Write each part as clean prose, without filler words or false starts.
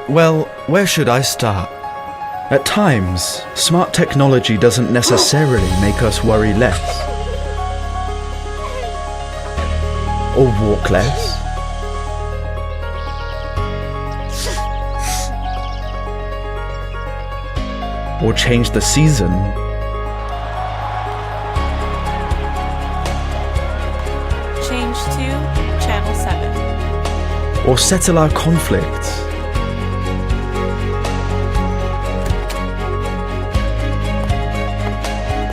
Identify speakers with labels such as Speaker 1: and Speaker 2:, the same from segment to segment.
Speaker 1: Well, where should I start? At times, smart technology doesn't necessarily make us worry less, or walk less, or change the season,
Speaker 2: Change to Channel 7.
Speaker 1: or settle our conflicts.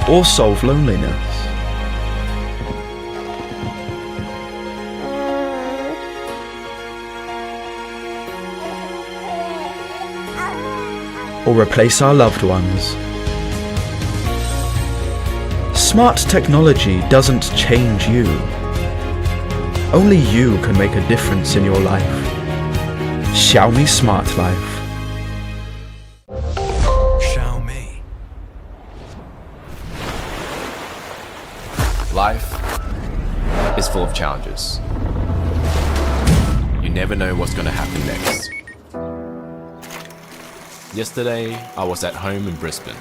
Speaker 1: Or solve loneliness. Or replace our loved ones. Smart technology doesn't change you. Only you can make a difference in your life. Xiaomi Smart Life.
Speaker 3: Life is full of challenges. You never know what's going to happen next. Yesterday, I was at home in Brisbane.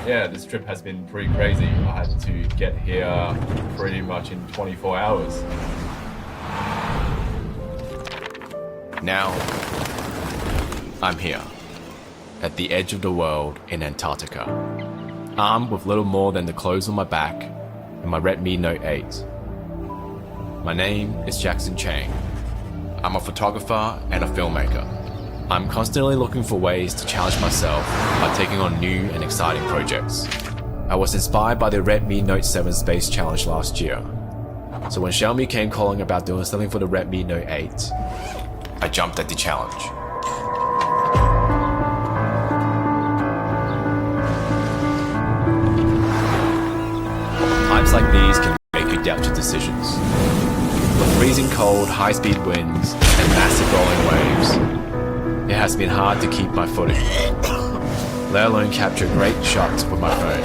Speaker 4: Yeah, this trip has been pretty crazy. I had to get here pretty much in 24 hours.
Speaker 3: Now, I'm here, at the edge of the world in Antarctica, armed with little more than the clothes on my back and my Redmi Note 8. My name is Chang. I'm a photographer and a filmmaker. I'm constantly looking for ways to challenge myself by taking on new and exciting projects. I was inspired by the Redmi Note 7 Space Challenge last year. So when Xiaomi came calling about doing something for the Redmi Note 8, I jumped at the challenge. Times like these can make you doubt your decisions. With freezing cold, high-speed winds, and massive rolling waves, it has been hard to keep my footing, let alone capture great shots with my phone.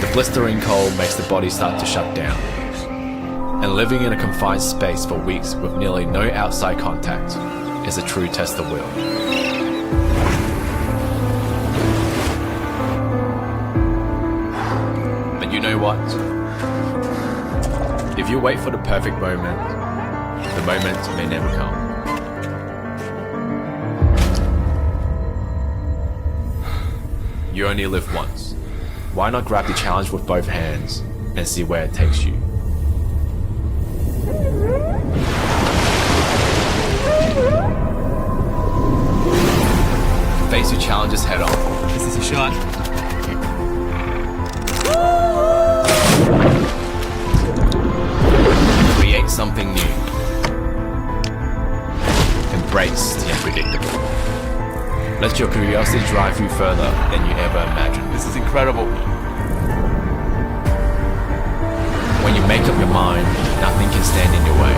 Speaker 3: The blistering cold makes the body start to shut down, and living in a confined space for weeks with nearly no outside contact is a true test of will. But you know what? If you wait for the perfect moment, the moment may never come. You only live once. Why not grab the challenge with both hands and see where it takes you? Face your challenges head on.
Speaker 5: This is a shot.
Speaker 3: Create something new. Embrace the unpredictable. Let your curiosity drive you further than you ever imagined.
Speaker 4: This is incredible.
Speaker 3: When you make up your mind, nothing can stand in your way.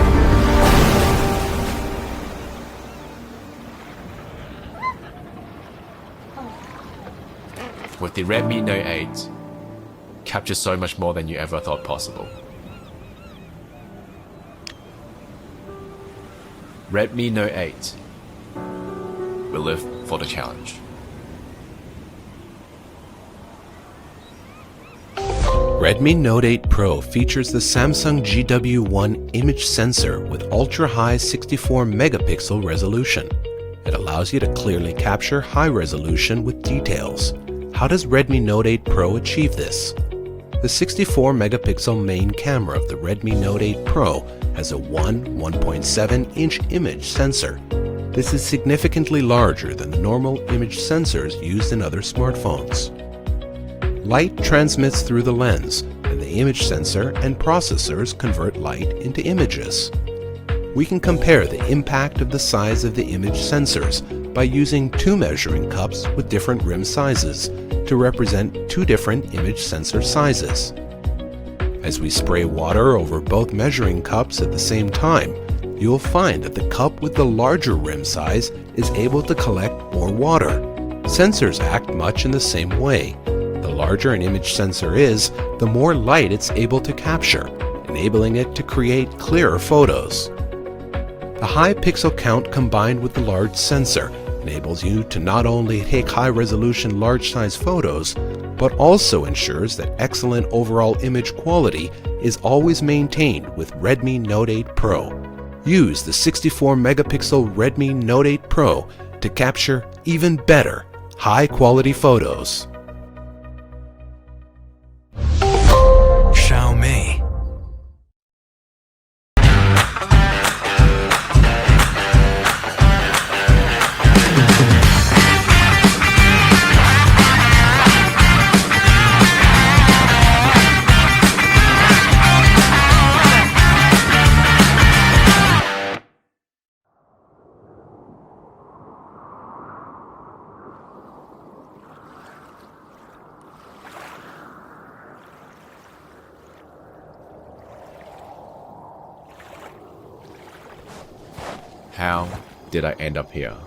Speaker 3: With the Redmi Note 8, capture so much more than you ever thought possible. Redmi Note 8 will live for the challenge.
Speaker 6: Redmi Note 8 Pro features the Samsung GW1 image sensor with ultra-high 64 megapixel resolution. It allows you to clearly capture high resolution with details. How does Redmi Note 8 Pro achieve this? The 64 megapixel main camera of the Redmi Note 8 Pro has a 1.7 inch image sensor. This is significantly larger than the normal image sensors used in other smartphones. Light transmits through the lens, and the image sensor and processors convert light into images. We can compare the impact of the size of the image sensors by using two measuring cups with different rim sizes to represent two different image sensor sizes. As we spray water over both measuring cups at the same time, you will find that the cup with the larger rim size is able to collect more water. Sensors act much in the same way. The larger an image sensor is, the more light it's able to capture, enabling it to create clearer photos. The high pixel count combined with the large sensor enables you to not only take high-resolution large-size photos, but also ensures that excellent overall image quality is always maintained with Redmi Note 8 Pro. Use the 64-megapixel Redmi Note 8 Pro to capture even better, high-quality photos.
Speaker 5: Xiaomi.
Speaker 3: How did I end up here?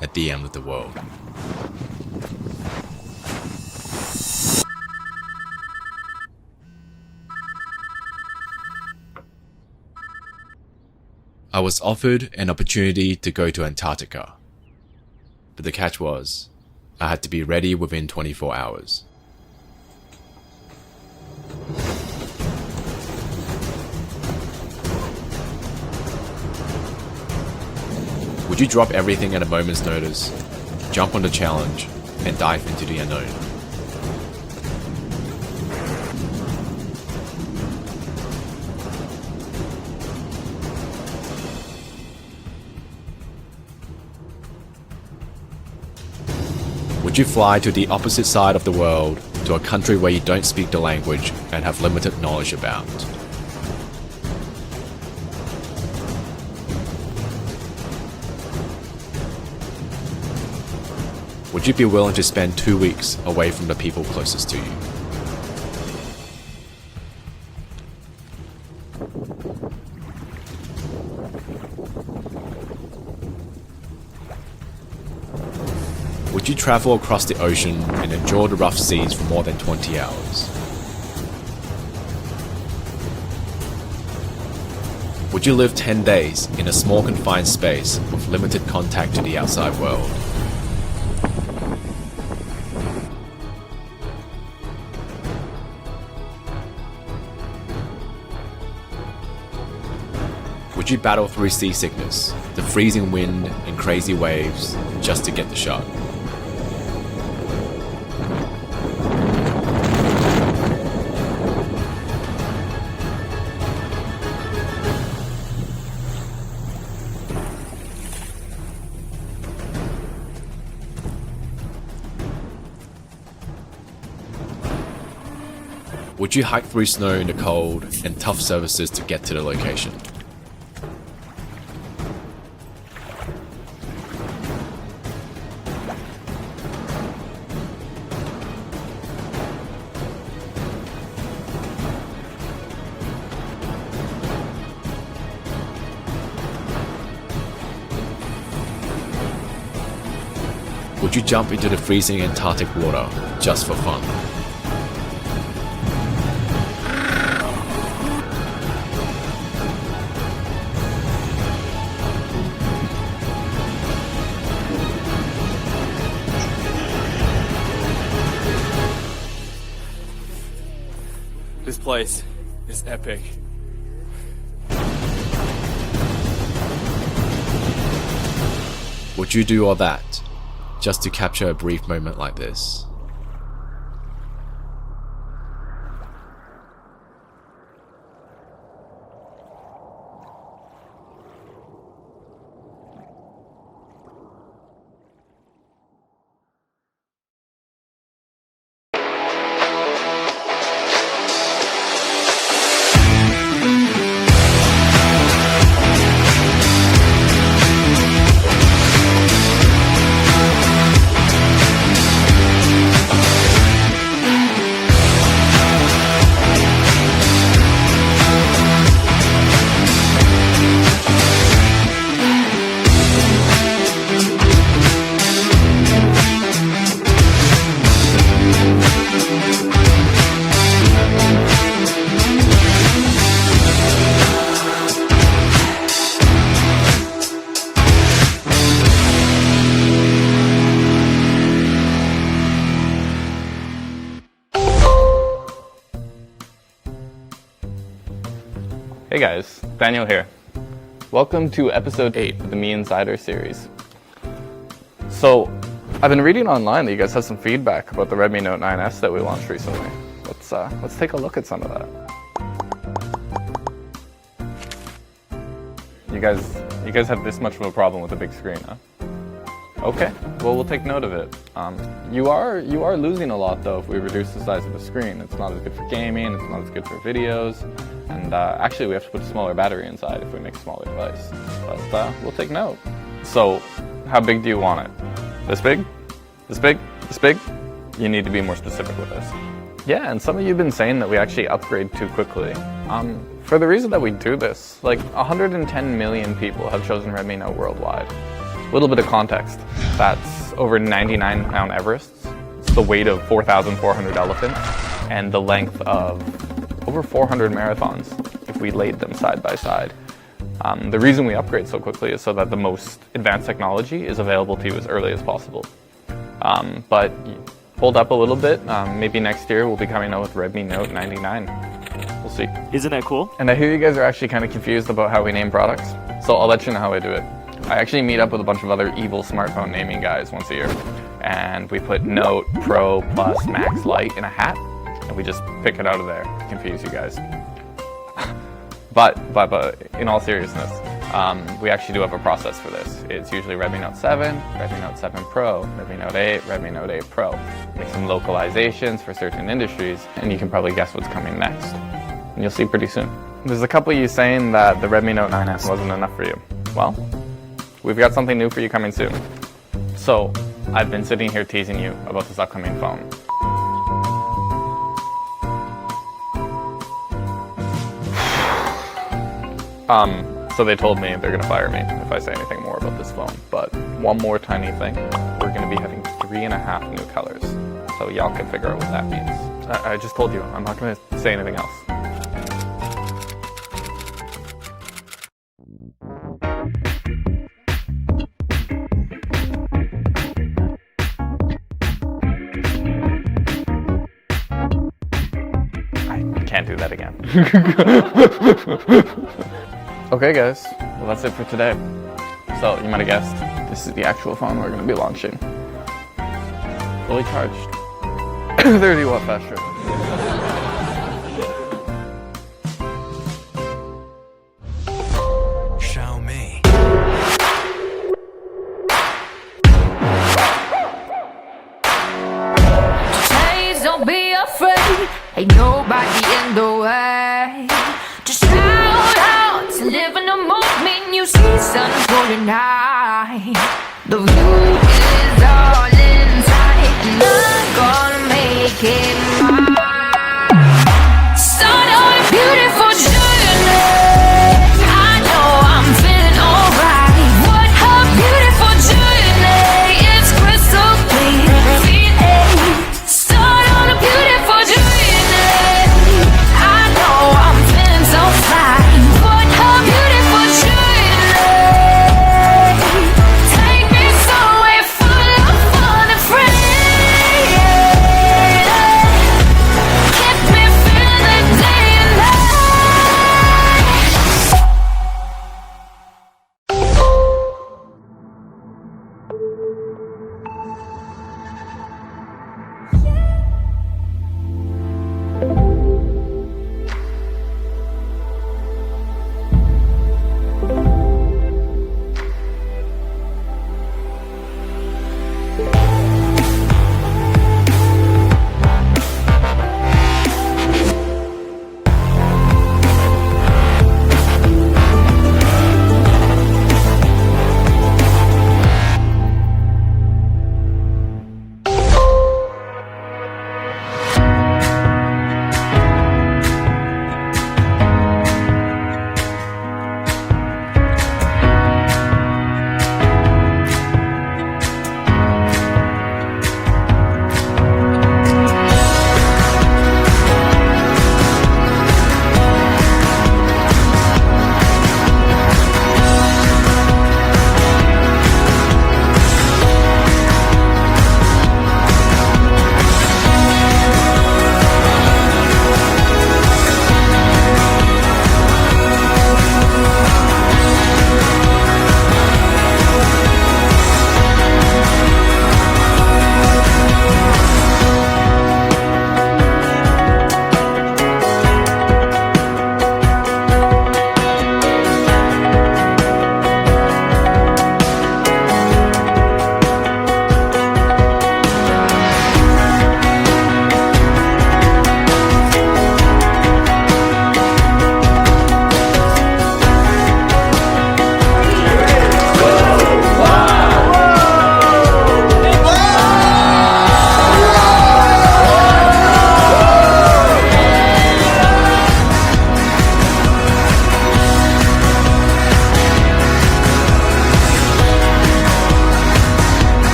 Speaker 3: At the end of the world. I was offered an opportunity to go to Antarctica, but the catch was, I had to be ready within 24 hours. Would you drop everything at a moment's notice, jump on the challenge, and dive into the unknown? Would you fly to the opposite side of the world, to a country where you don't speak the language and have limited knowledge about? Would you be willing to spend 2 weeks away from the people closest to you? Would you travel across the ocean and endure the rough seas for more than 20 hours? Would you live 10 days in a small confined space with limited contact to the outside world? Would you battle through seasickness, the freezing wind and crazy waves just to get the shot? Would you hike through snow in the cold and tough surfaces to get to the location? Would you jump into the freezing Antarctic water just for fun?
Speaker 7: This place is epic.
Speaker 3: Would you do all that just to capture a brief moment like this?
Speaker 5: Hey guys, Daniel here. Welcome to episode 8 of the Me Insider series. So, I've been reading online that you guys have some feedback about the Redmi Note 9S that we launched recently. Let's take a look at some of that. You guys have this much of a problem with a big screen, huh? Okay, well we'll take note of it. You are losing a lot though if we reduce the size of the screen. It's not as good for gaming, it's not as good for videos, and actually we have to put a smaller battery inside if we make a smaller device. But we'll take note. So, how big do you want it? This big? This big? This big? You need to be more specific with this. Yeah, and some of you have been saying that we actually upgrade too quickly. For the reason that we do this, like 110 million people have chosen Redmi Note worldwide. A little bit of context. That's over 99-pound Everests. It's the weight of 4,400 elephants and the length of over 400 marathons if we laid them side by side. The reason we upgrade so quickly is so that the most advanced technology is available to you as early as possible. But hold up a little bit. Maybe next year we'll be coming out with Redmi Note 99. We'll see.
Speaker 8: Isn't that cool?
Speaker 5: And I hear you guys are actually kind of confused about how we name products. So I'll let you know how I do it. I actually meet up with a bunch of other evil smartphone naming guys once a year. And we put Note, Pro, Plus, Max, Lite in a hat. And we just pick it out of there to confuse you guys. But in all seriousness, we actually do have a process for this. It's usually Redmi Note 7, Redmi Note 7 Pro, Redmi Note 8, Redmi Note 8 Pro. Make some localizations for certain industries, and you can probably guess what's coming next. And you'll see pretty soon. There's a couple of you saying that the Redmi Note 9S wasn't enough for you. Well, we've got something new for you coming soon. So, I've been sitting here teasing you about this upcoming phone. So they told me they're gonna fire me if I say anything more about this phone. But one more tiny thing, we're gonna be having 3.5 new colors. So y'all can figure out what that means. I just told you, I'm not gonna say anything else. I can't do that again. Okay guys, well that's it for today. So you might have guessed, this is the actual phone we're going to be launching. Fully charged. 30 watt fast charge.
Speaker 9: Xiaomi.
Speaker 10: Please don't be afraid, ain't nobody in the way. Just shout out to live in the moment. You see sun golden high. The view is all inside, and I'm gonna make it mine. Start on a beautiful journey. I know I'm feeling alright. What a beautiful journey. It's crystal clear. Start on a beautiful journey. I know I'm feeling so fine. What a beautiful journey. Take me somewhere full of fun and free.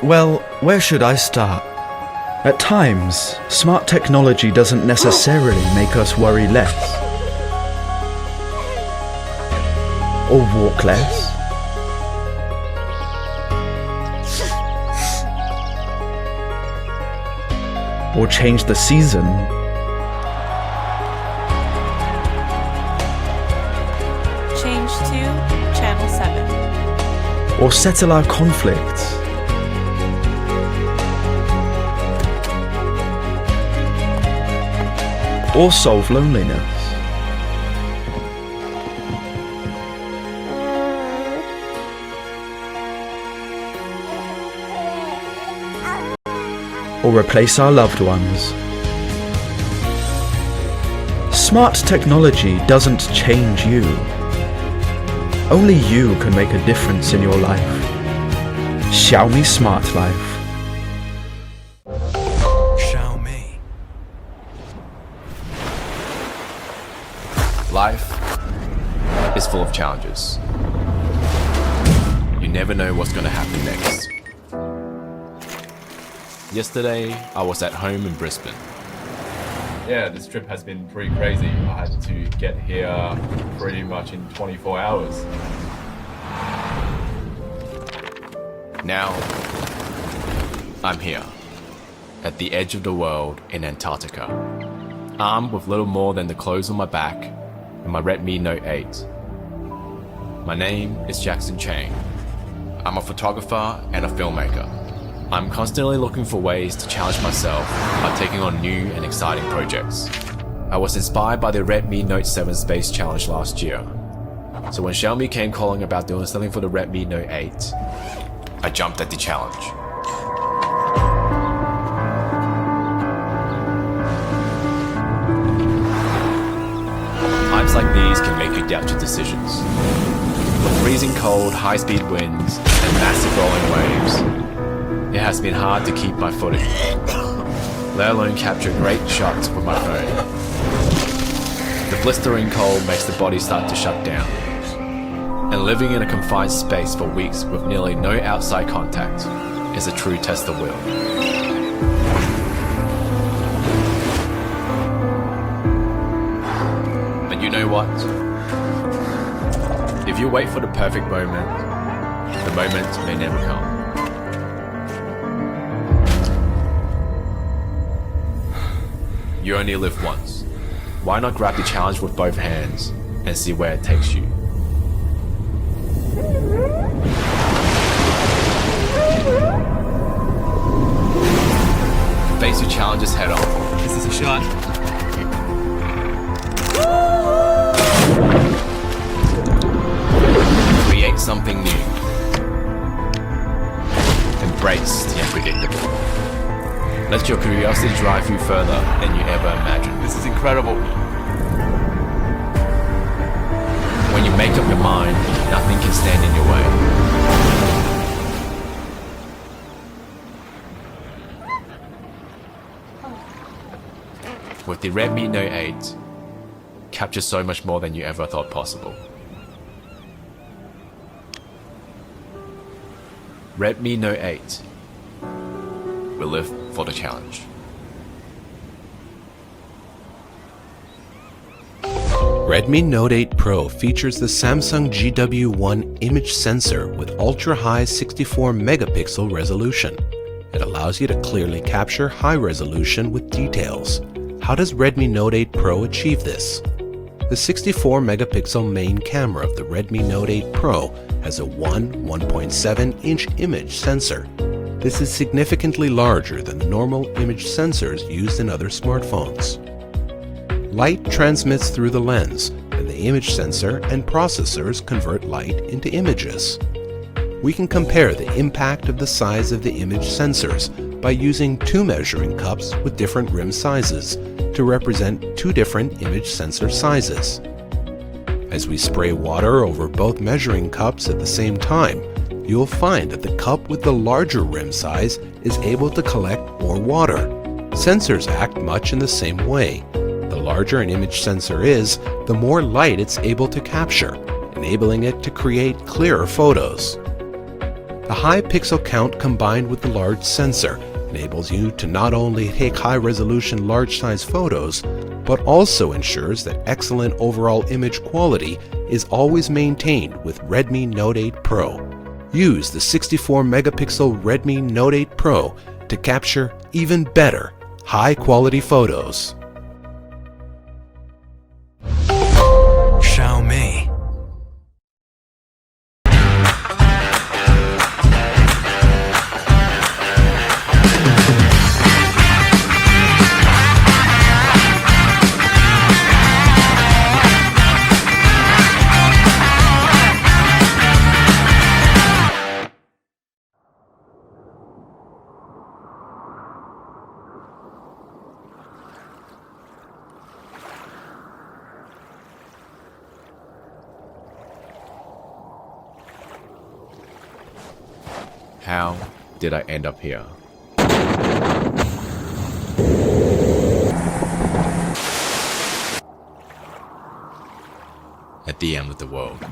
Speaker 1: Well, where should I start? At times, smart technology doesn't necessarily make us worry less, or walk less, or change the season,
Speaker 2: Change to channel 7.
Speaker 1: or settle our conflicts. Or solve loneliness. Or replace our loved ones. Smart technology doesn't change you. Only you can make a difference in your life. Xiaomi Smart Life.
Speaker 3: Life is full of challenges. You never know what's going to happen next. Yesterday, I was at home in Brisbane.
Speaker 4: Yeah, this trip has been pretty crazy. I had to get here pretty much in 24 hours.
Speaker 3: Now, I'm here, at the edge of the world in Antarctica, armed with little more than the clothes on my back and my Redmi Note 8. My name is Chang. I'm a photographer and a filmmaker. I'm constantly looking for ways to challenge myself by taking on new and exciting projects. I was inspired by the Redmi Note 7 Space Challenge last year. So when Xiaomi came calling about doing something for the Redmi Note 8, I jumped at the challenge. Times like these can make you doubt your decisions. With freezing cold, high-speed winds, and massive rolling waves, it has been hard to keep my footing, let alone capture great shots with my phone. The blistering cold makes the body start to shut down, and living in a confined space for weeks with nearly no outside contact is a true test of will. But you know what? If you wait for the perfect moment, the moment may never come. You only live once. Why not grab the challenge with both hands and see where it takes you? Face your challenges head on.
Speaker 7: This is a shot.
Speaker 3: Create something new. Embrace the unpredictable. Let your curiosity drive you further than you ever imagined.
Speaker 7: This is incredible.
Speaker 3: When you make up your mind, nothing can stand in your way. With the Redmi Note 8, capture so much more than you ever thought possible. Redmi Note 8 will live for the challenge.
Speaker 6: Redmi Note 8 Pro features the Samsung GW1 image sensor with ultra-high 64 megapixel resolution. It allows you to clearly capture high resolution with details. How does Redmi Note 8 Pro achieve this? The 64 megapixel main camera of the Redmi Note 8 Pro has a 1.7 inch image sensor. This is significantly larger than the normal image sensors used in other smartphones. Light transmits through the lens, and the image sensor and processors convert light into images. We can compare the impact of the size of the image sensors by using two measuring cups with different rim sizes to represent two different image sensor sizes. As we spray water over both measuring cups at the same time, you will find that the cup with the larger rim size is able to collect more water. Sensors act much in the same way. The larger an image sensor is, the more light it's able to capture, enabling it to create clearer photos. The high pixel count combined with the large sensor enables you to not only take high-resolution large-size photos, but also ensures that excellent overall image quality is always maintained with Redmi Note 8 Pro. Use the 64-megapixel Redmi Note 8 Pro to capture even better, high-quality photos.
Speaker 8: Xiaomi.
Speaker 3: How did I end up here? At the end of the world.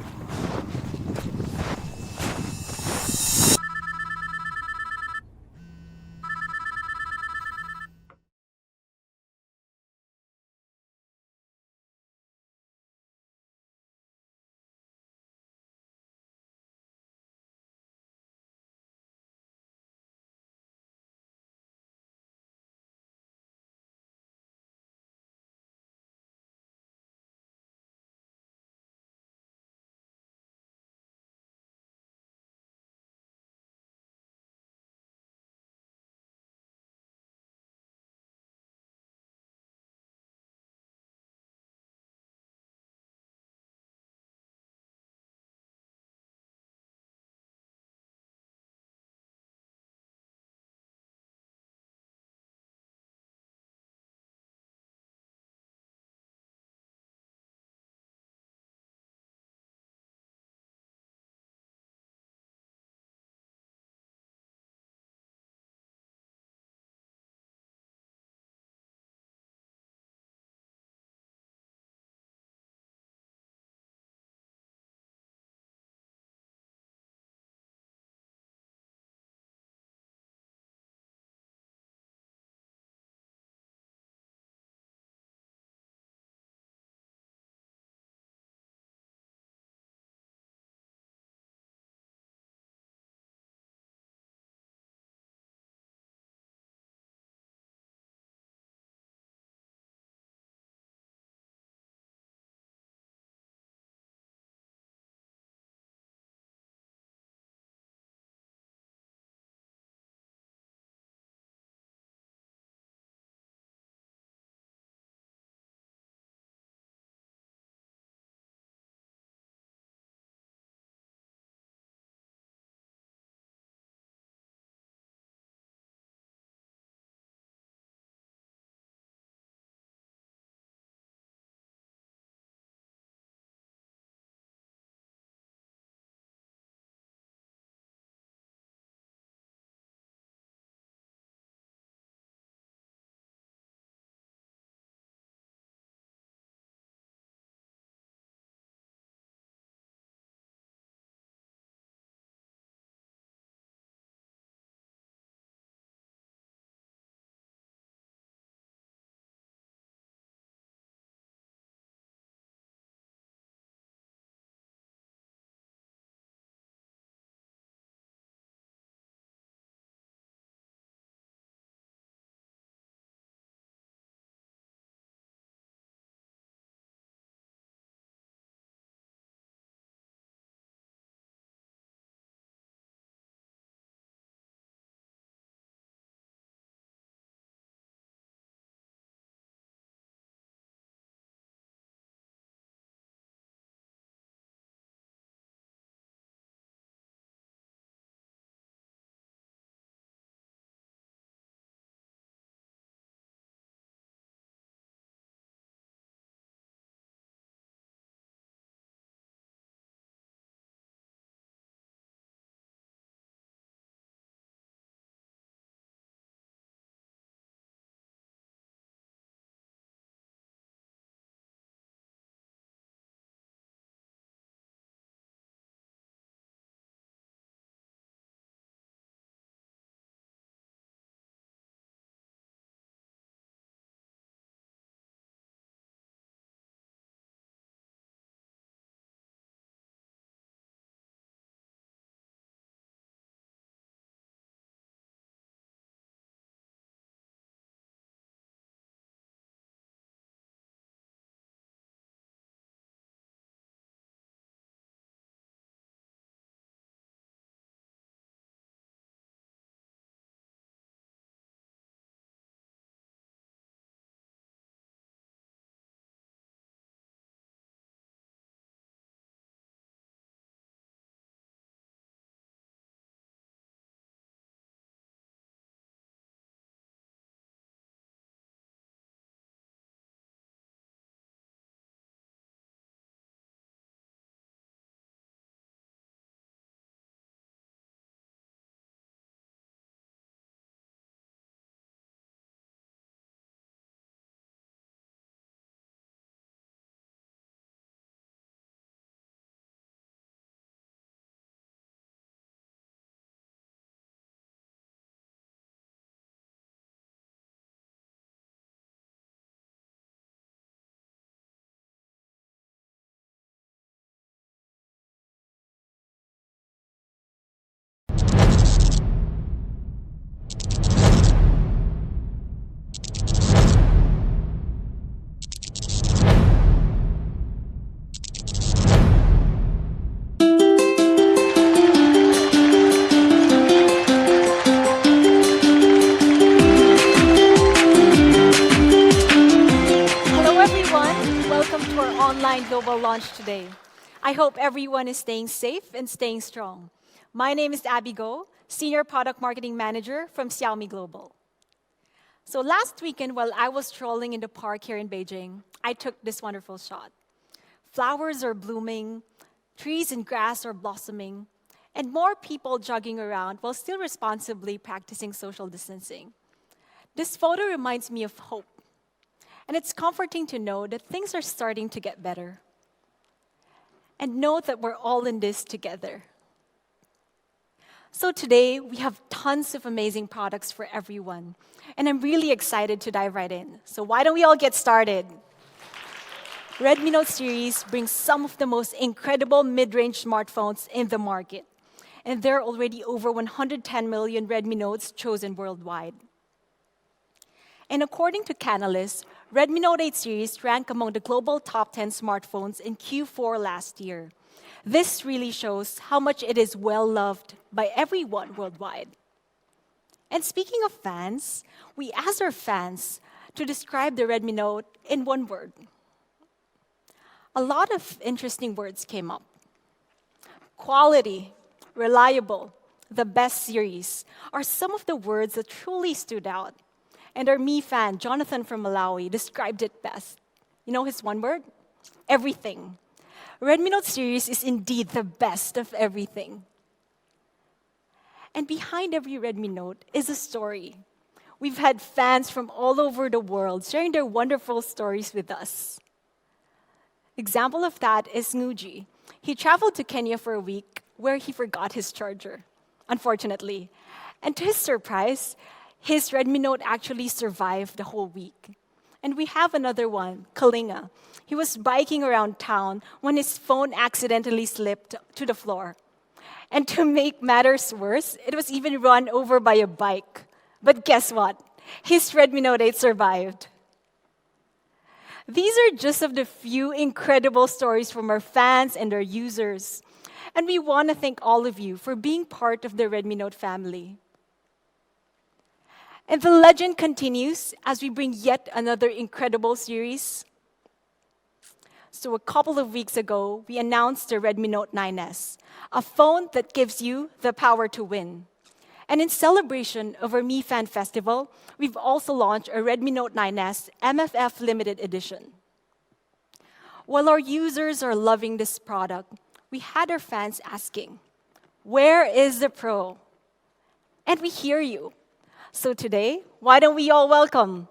Speaker 8: global launch today. I hope everyone is staying safe and staying strong. My name is Abby Go, Senior Product Marketing Manager from Xiaomi Global. So last weekend, while I was strolling in the park here in Beijing, I took this wonderful shot. Flowers are blooming, trees and grass are blossoming, and more people jogging around while still responsibly practicing social distancing. This photo reminds me of hope. And it's comforting to know that things are starting to get better. And know that we're all in this together. So today, we have tons of amazing products for everyone. And I'm really excited to dive right in. So why don't we all get started? Redmi Note series brings some of the most incredible mid-range smartphones in the market. And there are already over 110 million Redmi Notes chosen worldwide. And according to Canalys, Redmi Note 8 series ranked among the global top 10 smartphones in Q4 last year. This really shows how much it is well-loved by everyone worldwide. And speaking of fans, we asked our fans to describe the Redmi Note in one word. A lot of interesting words came up. Quality, reliable, the best series are some of the words that truly stood out. And our Mi fan, Jonathan from Malawi, described it best. You know his one word? Everything. Redmi Note series is indeed the best of everything. And behind every Redmi Note is a story. We've had fans from all over the world sharing their wonderful stories with us. Example of that is Nguji. He traveled to Kenya for a week where he forgot his charger, unfortunately. And to his surprise, his Redmi Note actually survived the whole week. And we have another one, Kalinga. He was biking around town when his phone accidentally slipped to the floor. And to make matters worse, it was even run over by a bike. But guess what? His Redmi Note 8 survived. These are just of the few incredible stories from our fans and our users. And we want to thank all of you for being part of the Redmi Note family. And the legend continues as we bring yet another incredible series. So a couple of weeks ago, we announced the Redmi Note 9S, a phone that gives you the power to win. And in celebration of our Mi Fan Festival, we've also launched a Redmi Note 9S MFF Limited Edition. While our users are loving this product, we had our fans asking, where is the Pro? And we hear you. So today, why don't we all welcome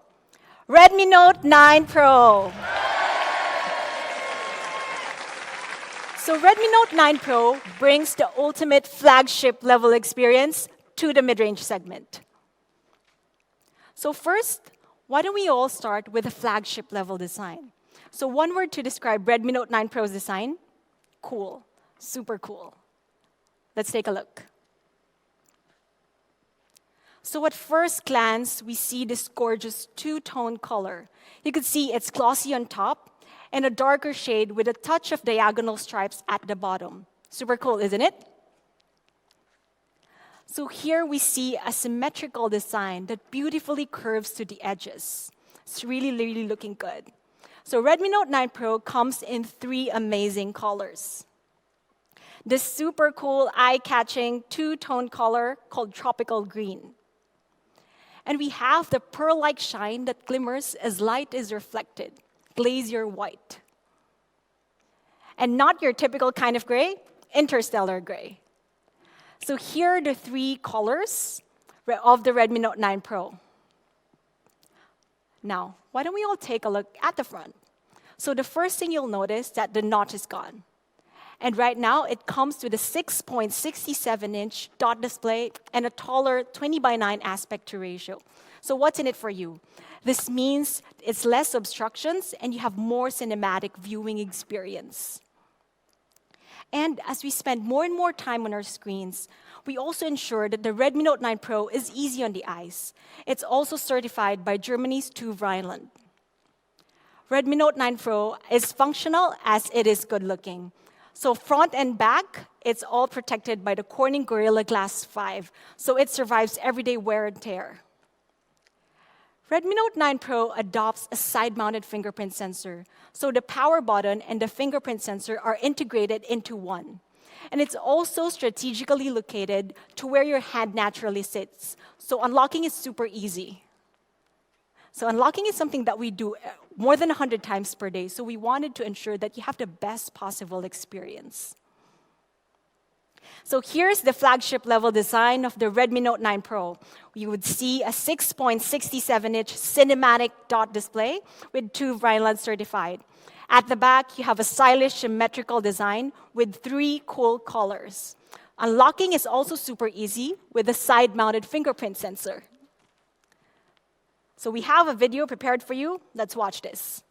Speaker 8: Redmi Note 9 Pro. So Redmi Note 9 Pro brings the ultimate flagship level experience to the mid-range segment. So first, why don't we all start with a flagship level design? So one word to describe Redmi Note 9 Pro's design, cool, super cool. Let's take a look. So at first glance, we see this gorgeous two-tone color. You can see it's glossy on top and a darker shade with a touch of diagonal stripes at the bottom. Super cool, isn't it? So here we see a symmetrical design that beautifully curves to the edges. It's really, really looking good. So Redmi Note 9 Pro comes in 3 amazing colors. This super cool, eye-catching two-tone color called Tropical Green. And we have the pearl-like shine that glimmers as light is reflected, Glacier White. And not your typical kind of gray, interstellar gray. So here are the 3 colors of the Redmi Note 9 Pro. Now, why don't we all take a look at the front? So the first thing you'll notice that the notch is gone. And right now, it comes with a 6.67-inch dot display and a taller 20:9 aspect to ratio. So what's in it for you? This means it's less obstructions and you have more cinematic viewing experience. And as we spend more and more time on our screens, we also ensure that the Redmi Note 9 Pro is easy on the eyes. It's also certified by Germany's TÜV Rheinland. Redmi Note 9 Pro is functional as it is good-looking. So front and back, it's all protected by the Corning Gorilla Glass 5, so it survives everyday wear and tear. Redmi Note 9 Pro adopts a side-mounted fingerprint sensor, so the power button and the fingerprint sensor are integrated into one. And it's also strategically located to where your hand naturally sits, so unlocking is super easy. So unlocking is something that we do more than 100 times per day, so we wanted to ensure that you have the best possible experience. So here's the flagship level design of the Redmi Note 9 Pro. You would see a 6.67-inch cinematic dot display with 2 Rhineland certified. At the back, you have a stylish symmetrical design with 3 cool colors. Unlocking is also super easy with a side-mounted fingerprint sensor. So we have a video prepared for you. Let's watch this.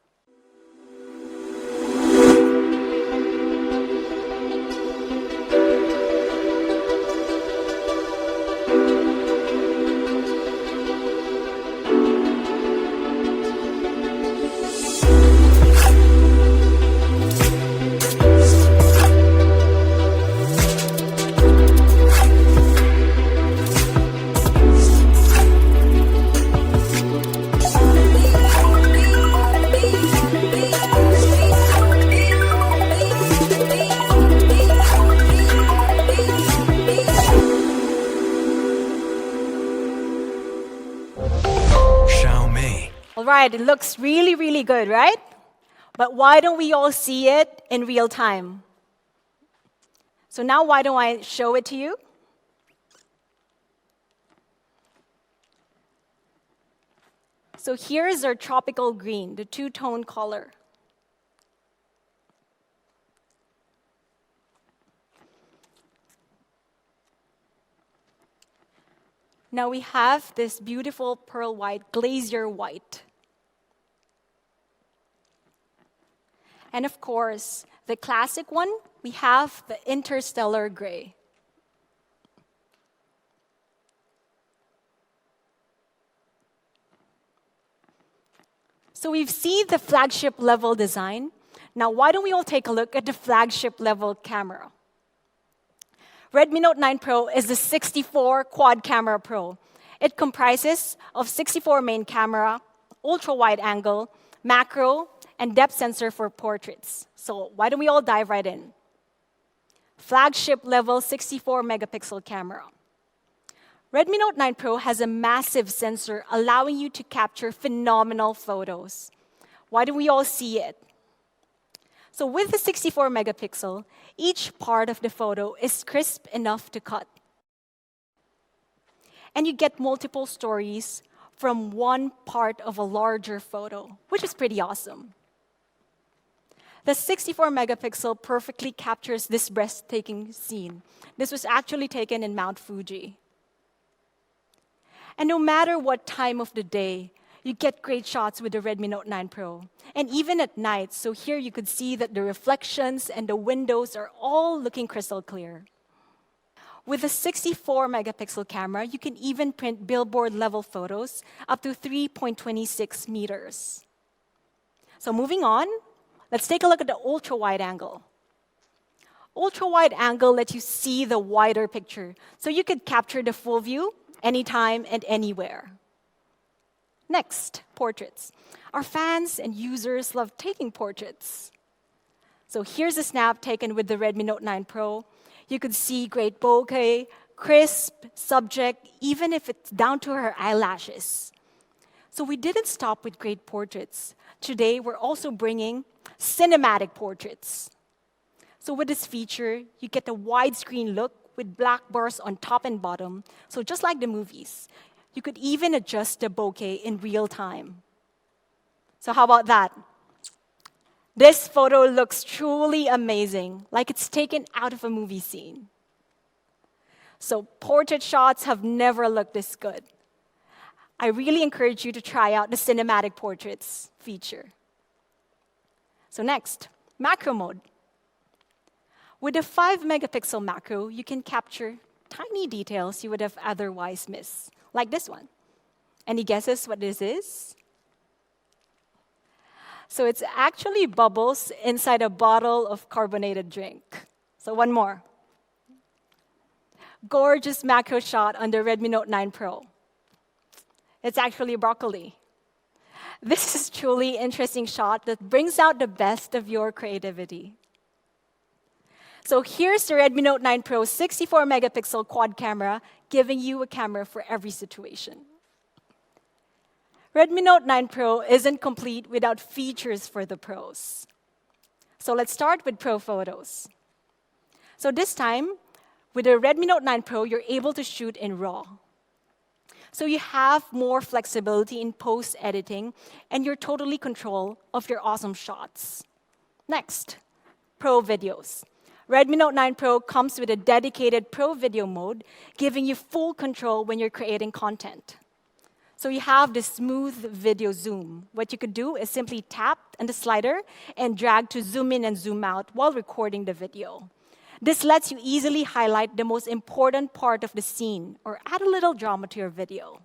Speaker 8: All right, it looks really, really good, right? But why don't we all see it in real time? So now why don't I show it to you? So here's our tropical green, the 2-tone color. Now we have this beautiful pearl white, Glacier White. And of course, the classic one, we have the interstellar gray. So we've seen the flagship level design. Now why don't we all take a look at the flagship level camera? Redmi Note 9 Pro is the 64 quad camera Pro. It comprises of 64 main camera, ultra-wide angle, macro, and depth sensor for portraits. So why don't we all dive right in? Flagship level 64 megapixel camera. Redmi Note 9 Pro has a massive sensor allowing you to capture phenomenal photos. Why don't we all see it? So with the 64 megapixel, each part of the photo is crisp enough to cut. And you get multiple stories from one part of a larger photo, which is pretty awesome. The 64 megapixel perfectly captures this breathtaking scene. This was actually taken in Mount Fuji. And no matter what time of the day, you get great shots with the Redmi Note 9 Pro. And even at night, so here you could see that the reflections and the windows are all looking crystal clear. With a 64 megapixel camera, you can even print billboard level photos up to 3.26 meters. So moving on, let's take a look at the ultra-wide angle. Ultra-wide angle lets you see the wider picture, so you could capture the full view anytime and anywhere. Next, portraits. Our fans and users love taking portraits. So here's a snap taken with the Redmi Note 9 Pro. You could see great bokeh, crisp subject, even if it's down to her eyelashes. So we didn't stop with great portraits. Today, we're also bringing cinematic portraits. So with this feature, you get a widescreen look with black bars on top and bottom. So just like the movies, you could even adjust the bokeh in real time. So how about that? This photo looks truly amazing, like it's taken out of a movie scene. So portrait shots have never looked this good. I really encourage you to try out the cinematic portraits feature. So next, macro mode. With a 5 megapixel macro, you can capture tiny details you would have otherwise missed, like this one. Any guesses what this is? So it's actually bubbles inside a bottle of carbonated drink. So one more. Gorgeous macro shot on the Redmi Note 9 Pro. It's actually broccoli. This is truly interesting shot that brings out the best of your creativity. So here's the Redmi Note 9 Pro 64 megapixel quad camera, giving you a camera for every situation. Redmi Note 9 Pro isn't complete without features for the pros. So let's start with Pro Photos. So this time, with the Redmi Note 9 Pro, you're able to shoot in RAW. So you have more flexibility in post-editing, and you're totally control of your awesome shots. Next, Pro Videos. Redmi Note 9 Pro comes with a dedicated Pro Video mode, giving you full control when you're creating content. So you have this smooth video zoom. What you could do is simply tap on the slider and drag to zoom in and zoom out while recording the video. This lets you easily highlight the most important part of the scene or add a little drama to your video.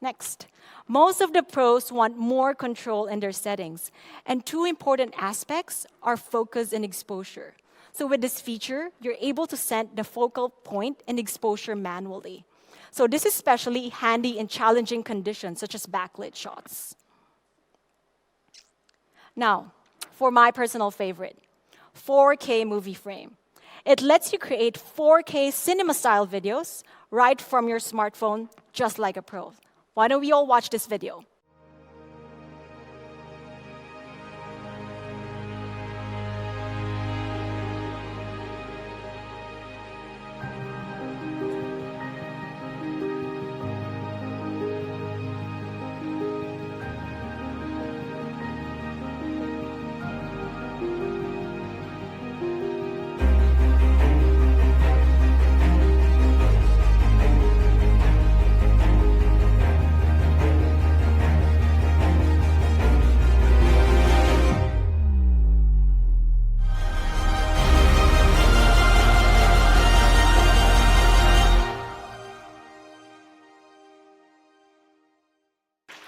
Speaker 8: Next, most of the pros want more control in their settings, and two important aspects are focus and exposure. So with this feature, you're able to set the focal point and exposure manually. So this is especially handy in challenging conditions, such as backlit shots. Now, for my personal favorite, 4K movie frame. It lets you create 4K cinema-style videos right from your smartphone, just like a pro. Why don't we all watch this video?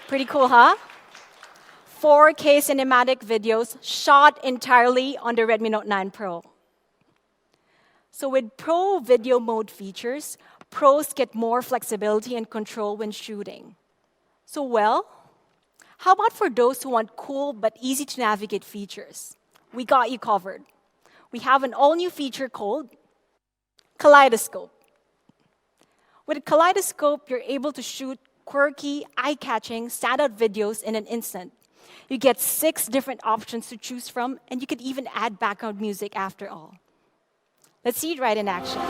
Speaker 8: Pretty cool, huh? 4K cinematic videos shot entirely on the Redmi Note 9 Pro. So with Pro Video Mode features, pros get more flexibility and control when shooting. So well, how about for those who want cool but easy to navigate features? We got you covered. We have an all-new feature called Kaleidoscope. With Kaleidoscope, you're able to shoot quirky, eye-catching, standout videos in an instant. You get 6 different options to choose from, and you could even add background music after all. Let's see it right in action.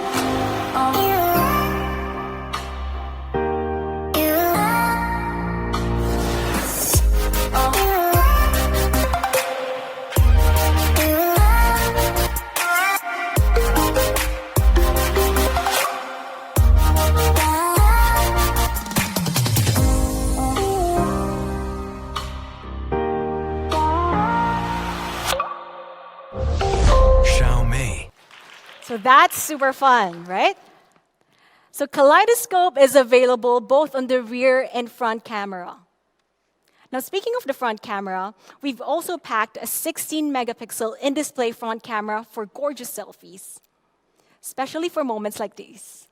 Speaker 8: So that's super fun, right? So Kaleidoscope is available both on the rear and front camera. Now, speaking of the front camera, we've also packed a 16-megapixel in-display front camera for gorgeous selfies, especially for moments like these.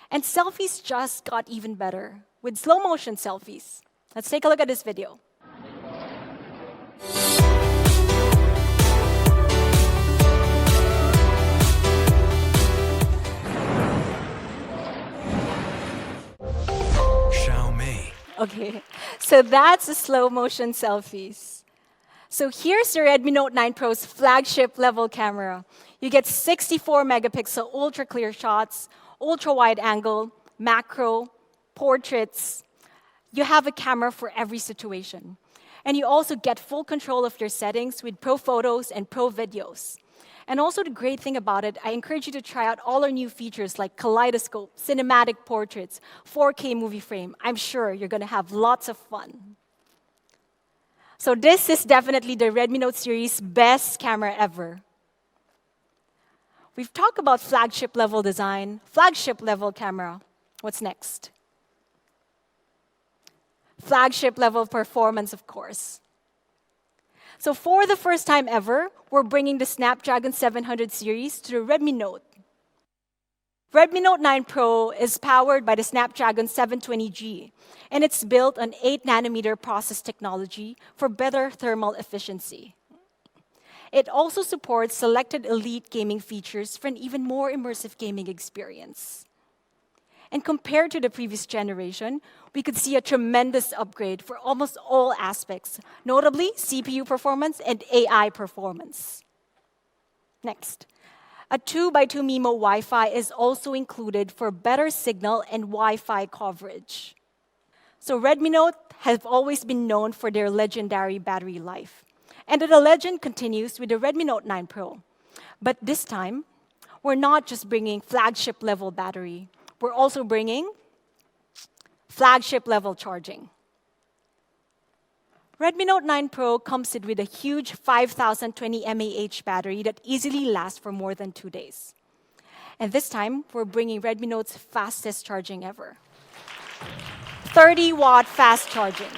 Speaker 8: And selfies just got even better with slow-motion selfies. Let's take a look at this video. Okay, so that's the slow-motion selfies. So here's the Redmi Note 9 Pro's flagship level camera. You get 64-megapixel ultra-clear shots, ultra-wide angle, macro, portraits. You have a camera for every situation. And you also get full control of your settings with Pro Photos and Pro Videos. And also the great thing about it, I encourage you to try out all our new features like Kaleidoscope, cinematic portraits, 4K movie frame. I'm sure you're going to have lots of fun. So this is definitely the Redmi Note series' best camera ever. We've talked about flagship level design, flagship level camera. What's next? Flagship level performance, of course. So for the first time ever, we're bringing the Snapdragon 700 series to the Redmi Note. Redmi Note 9 Pro is powered by the Snapdragon 720G, and it's built on 8nm process technology for better thermal efficiency. It also supports selected elite gaming features for an even more immersive gaming experience. And compared to the previous generation, we could see a tremendous upgrade for almost all aspects, notably CPU performance and AI performance. Next, a 2x2 MIMO Wi-Fi is also included for better signal and Wi-Fi coverage. So Redmi Note have always been known for their legendary battery life. And the legend continues with the Redmi Note 9 Pro. But this time, we're not just bringing flagship-level battery. We're also bringing flagship-level charging. Redmi Note 9 Pro comes with a huge 5020 mAh battery that easily lasts for more than 2 days. And this time, we're bringing Redmi Note's fastest charging ever. 30-watt fast charging.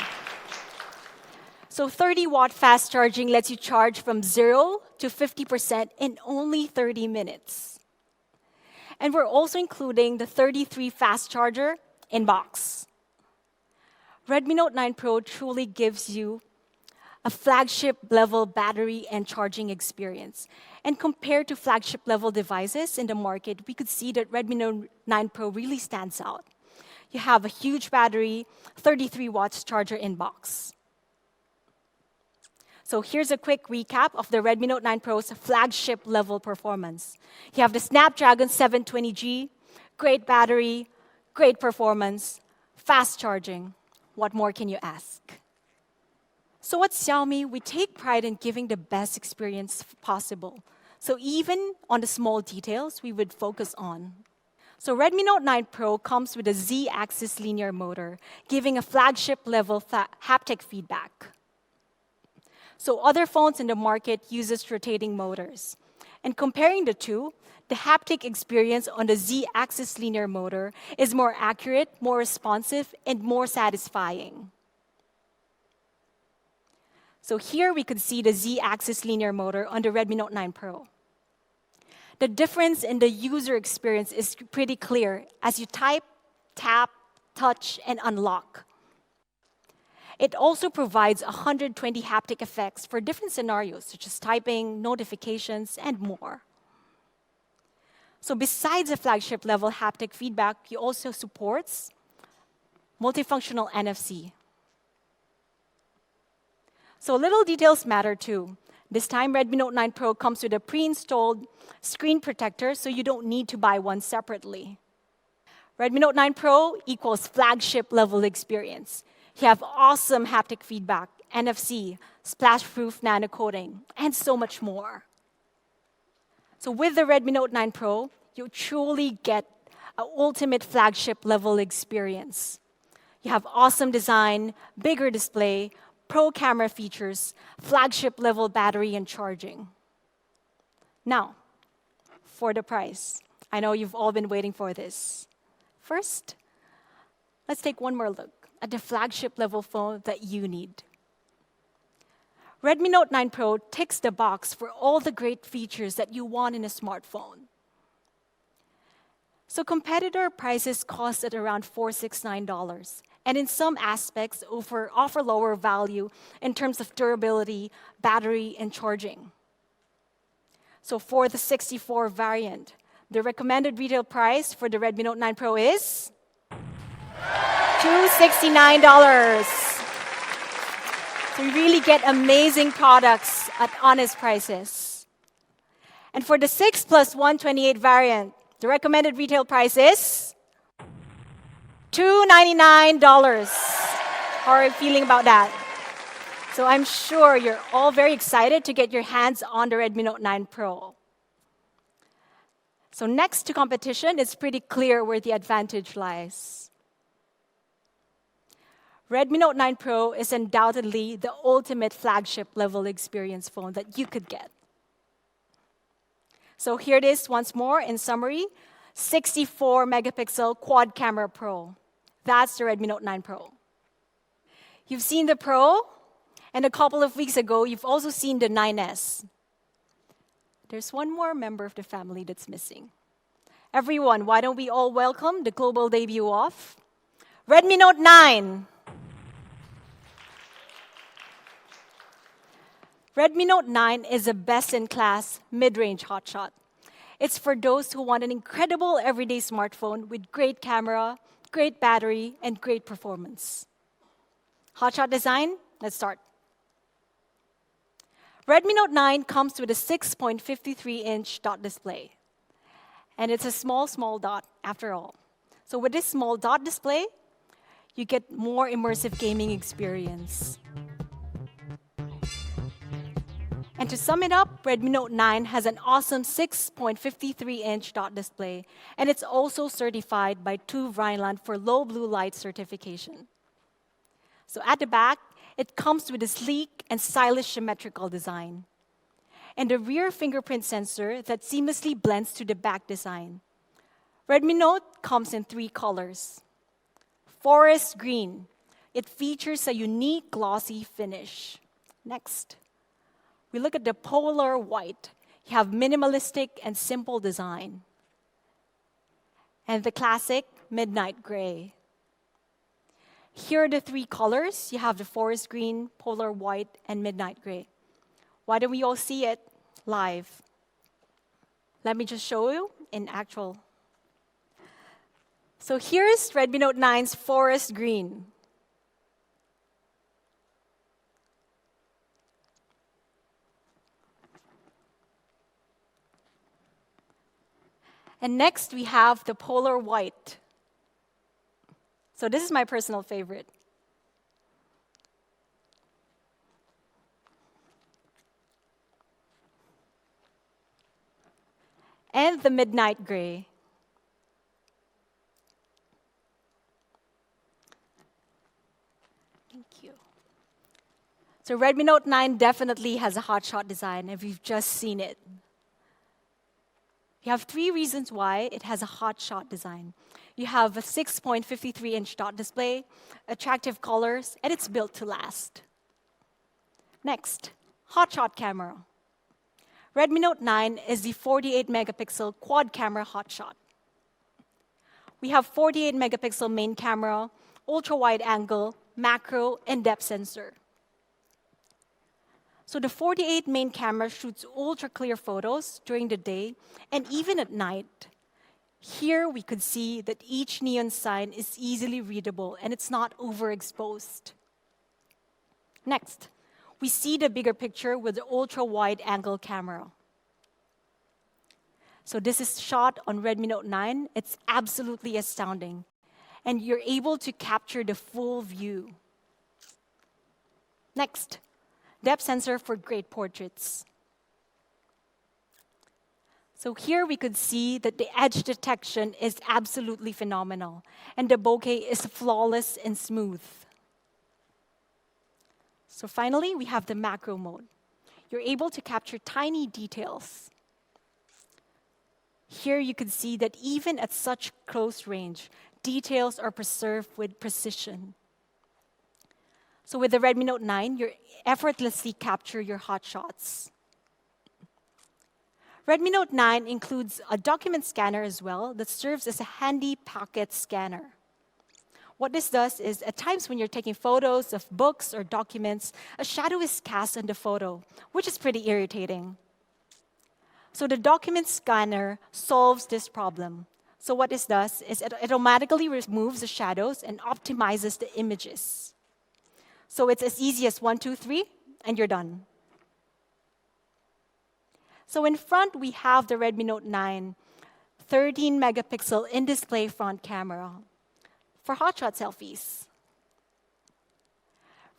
Speaker 8: So 30-watt fast charging lets you charge from 0 to 50% in only 30 minutes. And we're also including the 33 fast charger in box. Redmi Note 9 Pro truly gives you a flagship-level battery and charging experience. And compared to flagship-level devices in the market, we could see that Redmi Note 9 Pro really stands out. You have a huge battery, 33 watts charger in box. So here's a quick recap of the Redmi Note 9 Pro's flagship-level performance. You have the Snapdragon 720G, great battery, great performance, fast charging. What more can you ask? So at Xiaomi, we take pride in giving the best experience possible. So even on the small details, we would focus on. So Redmi Note 9 Pro comes with a Z-axis linear motor, giving a flagship-level haptic feedback. So other phones in the market uses rotating motors. And comparing the two, the haptic experience on the Z-axis linear motor is more accurate, more responsive, and more satisfying. So here we could see the Z-axis linear motor on the Redmi Note 9 Pro. The difference in the user experience is pretty clear as you type, tap, touch, and unlock. It also provides 120 haptic effects for different scenarios, such as typing, notifications, and more. So besides the flagship-level haptic feedback, it also supports multifunctional NFC. So little details matter too. This time, Redmi Note 9 Pro comes with a pre-installed screen protector, so you don't need to buy one separately. Redmi Note 9 Pro equals flagship-level experience. You have awesome haptic feedback, NFC, splash-proof nano coating, and so much more. So with the Redmi Note 9 Pro, you truly get an ultimate flagship-level experience. You have awesome design, bigger display, pro camera features, flagship-level battery and charging. Now, for the price. I know you've all been waiting for this. First, let's take one more look at the flagship-level phone that you need. Redmi Note 9 Pro ticks the box for all the great features that you want in a smartphone. So competitor prices cost at around $469, and in some aspects offer lower value in terms of durability, battery, and charging. So for the 64 variant, the recommended retail price for the Redmi Note 9 Pro is $269. So you really get amazing products at honest prices. And for the 6 plus 128 variant, the recommended retail price is $299. How are you feeling about that? So I'm sure you're all very excited to get your hands on the Redmi Note 9 Pro. So next to competition, it's pretty clear where the advantage lies. Redmi Note 9 Pro is undoubtedly the ultimate flagship-level experience phone that you could get. So here it is once more in summary, 64-megapixel quad camera Pro. That's the Redmi Note 9 Pro. You've seen the Pro, and a couple of weeks ago, you've also seen the 9S. There's one more member of the family that's missing, Everyone, why don't we all welcome the global debut of Redmi Note 9. Redmi Note 9 is a best-in-class mid-range hotshot. It's for those who want an incredible everyday smartphone with great camera, great battery, and great performance. Hotshot design, let's start. Redmi Note 9 comes with a 6.53-inch dot display. And it's a small dot after all. So with this small dot display, you get more immersive gaming experience. And to sum it up, Redmi Note 9 has an awesome 6.53-inch dot display, and it's also certified by TÜV Rheinland for low blue light certification. So at the back, it comes with a sleek and stylish symmetrical design, and a rear fingerprint sensor that seamlessly blends to the back design. Redmi Note comes in 3 colors. Forest green. It features a unique glossy finish. Next. We look at the polar white. You have minimalistic and simple design. And the classic midnight gray. Here are the 3 colors. You have the forest green, polar white, and midnight gray. Why don't we all see it live? Let me just show you in actual. So here's Redmi Note 9's forest green. And next, we have the polar white. So this is my personal favorite. And the midnight gray. Thank you. So Redmi Note 9 definitely has a hotshot design, and we've just seen it. You have 3 reasons why it has a hotshot design. You have a 6.53-inch dot display, attractive colors, and it's built to last. Next, hotshot camera. Redmi Note 9 is the 48-megapixel quad camera hotshot. We have 48-megapixel main camera, ultra-wide angle, macro, and depth sensor. So the 48 main camera shoots ultra-clear photos during the day and even at night. Here we could see that each neon sign is easily readable and it's not overexposed. Next, we see the bigger picture with the ultra-wide angle camera. So this is shot on Redmi Note 9. It's absolutely astounding. And you're able to capture the full view. Next, depth sensor for great portraits. So here we could see that the edge detection is absolutely phenomenal, and the bokeh is flawless and smooth. So finally, we have the macro mode. You're able to capture tiny details. Here you could see that even at such close range, details are preserved with precision. So with the Redmi Note 9, you effortlessly capture your hotshots. Redmi Note 9 includes a document scanner as well that serves as a handy pocket scanner. What this does is, at times when you're taking photos of books or documents, a shadow is cast on the photo, which is pretty irritating. So the document scanner solves this problem. So what this does is it automatically removes the shadows and optimizes the images. So it's as easy as 1, 2, 3, and you're done. So in front, we have the Redmi Note 9 13-megapixel in-display front camera for hotshot selfies.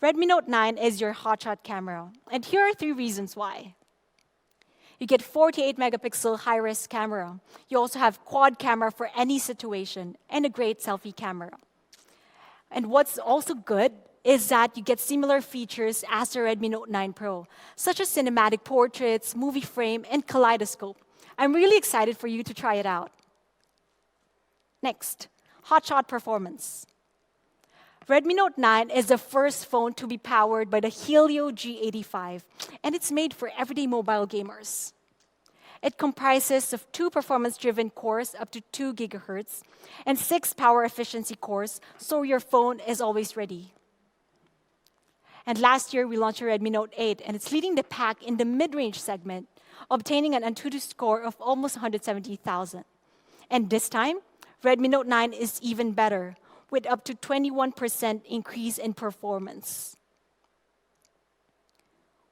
Speaker 8: Redmi Note 9 is your hotshot camera, and here are 3 reasons why. You get 48-megapixel high-res camera. You also have quad camera for any situation, and a great selfie camera. And what's also good is that you get similar features as the Redmi Note 9 Pro, such as cinematic portraits, movie frame, and Kaleidoscope. I'm really excited for you to try it out. Next, hotshot performance. Redmi Note 9 is the first phone to be powered by the Helio G85, and it's made for everyday mobile gamers. It comprises of 2 performance-driven cores up to 2 gigahertz and 6 power efficiency cores, so your phone is always ready. And last year, we launched a Redmi Note 8, and it's leading the pack in the mid-range segment, obtaining an Antutu score of almost 170,000. And this time, Redmi Note 9 is even better, with up to 21% increase in performance.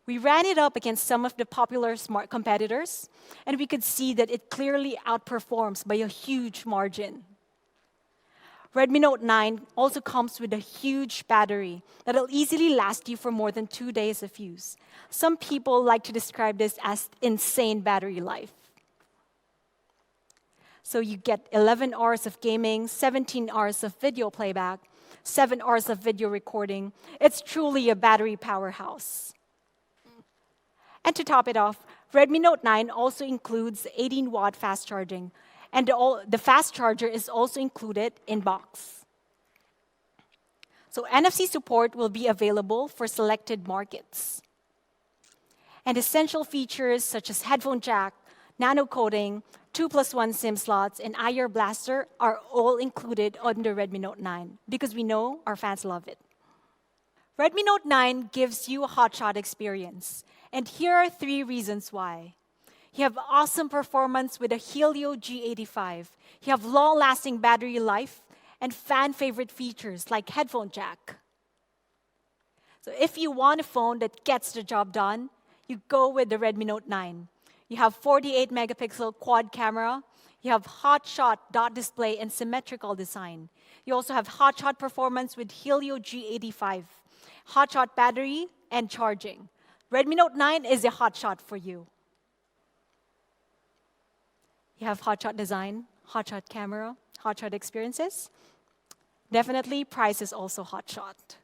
Speaker 8: We ran it up against some of the popular smart competitors, and we could see that it clearly outperforms by a huge margin. Redmi Note 9 also comes with a huge battery that'll easily last you for more than 2 days of use. Some people like to describe this as insane battery life. So you get 11 hours of gaming, 17 hours of video playback, 7 hours of video recording. It's truly a battery powerhouse. And to top it off, Redmi Note 9 also includes 18-watt fast charging, and the fast charger is also included in box. So NFC support will be available for selected markets. And essential features such as headphone jack, nano coating, 2+1 SIM slots, and IR blaster are all included on the Redmi Note 9 because we know our fans love it. Redmi Note 9 gives you a hotshot experience, and here are 3 reasons why. You have awesome performance with a Helio G85. You have long-lasting battery life and fan-favorite features like headphone jack. So if you want a phone that gets the job done, you go with the Redmi Note 9. You have 48-megapixel quad camera. You have hotshot dot display and symmetrical design. You also have hotshot performance with Helio G85, hotshot battery, and charging. Redmi Note 9 is a hotshot for you. You have hotshot design, hotshot camera, hotshot experiences. Definitely, price is also hotshot.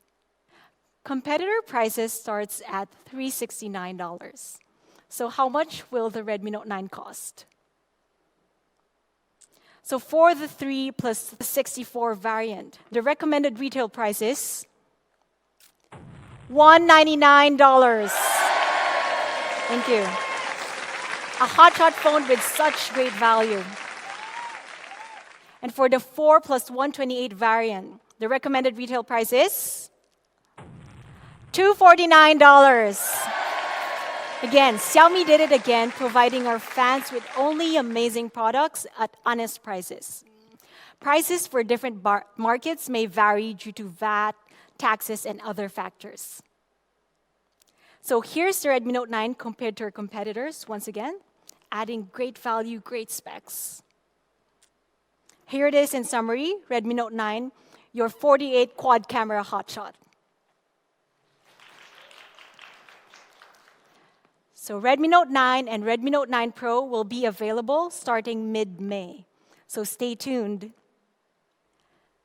Speaker 8: Competitor prices starts at $369. So how much will the Redmi Note 9 cost? So for the 3 plus 64 variant, the recommended retail price is $199. Thank you. A hotshot phone with such great value. And for the 4 plus 128 variant, the recommended retail price is $249. Again, Xiaomi did it again, providing our fans with only amazing products at honest prices. Prices for different markets may vary due to VAT, taxes, and other factors. So here's the Redmi Note 9 compared to our competitors, once again, adding great value, great specs. Here it is in summary, Redmi Note 9, your 48 quad camera hotshot. So Redmi Note 9 and Redmi Note 9 Pro will be available starting mid-May. So stay tuned.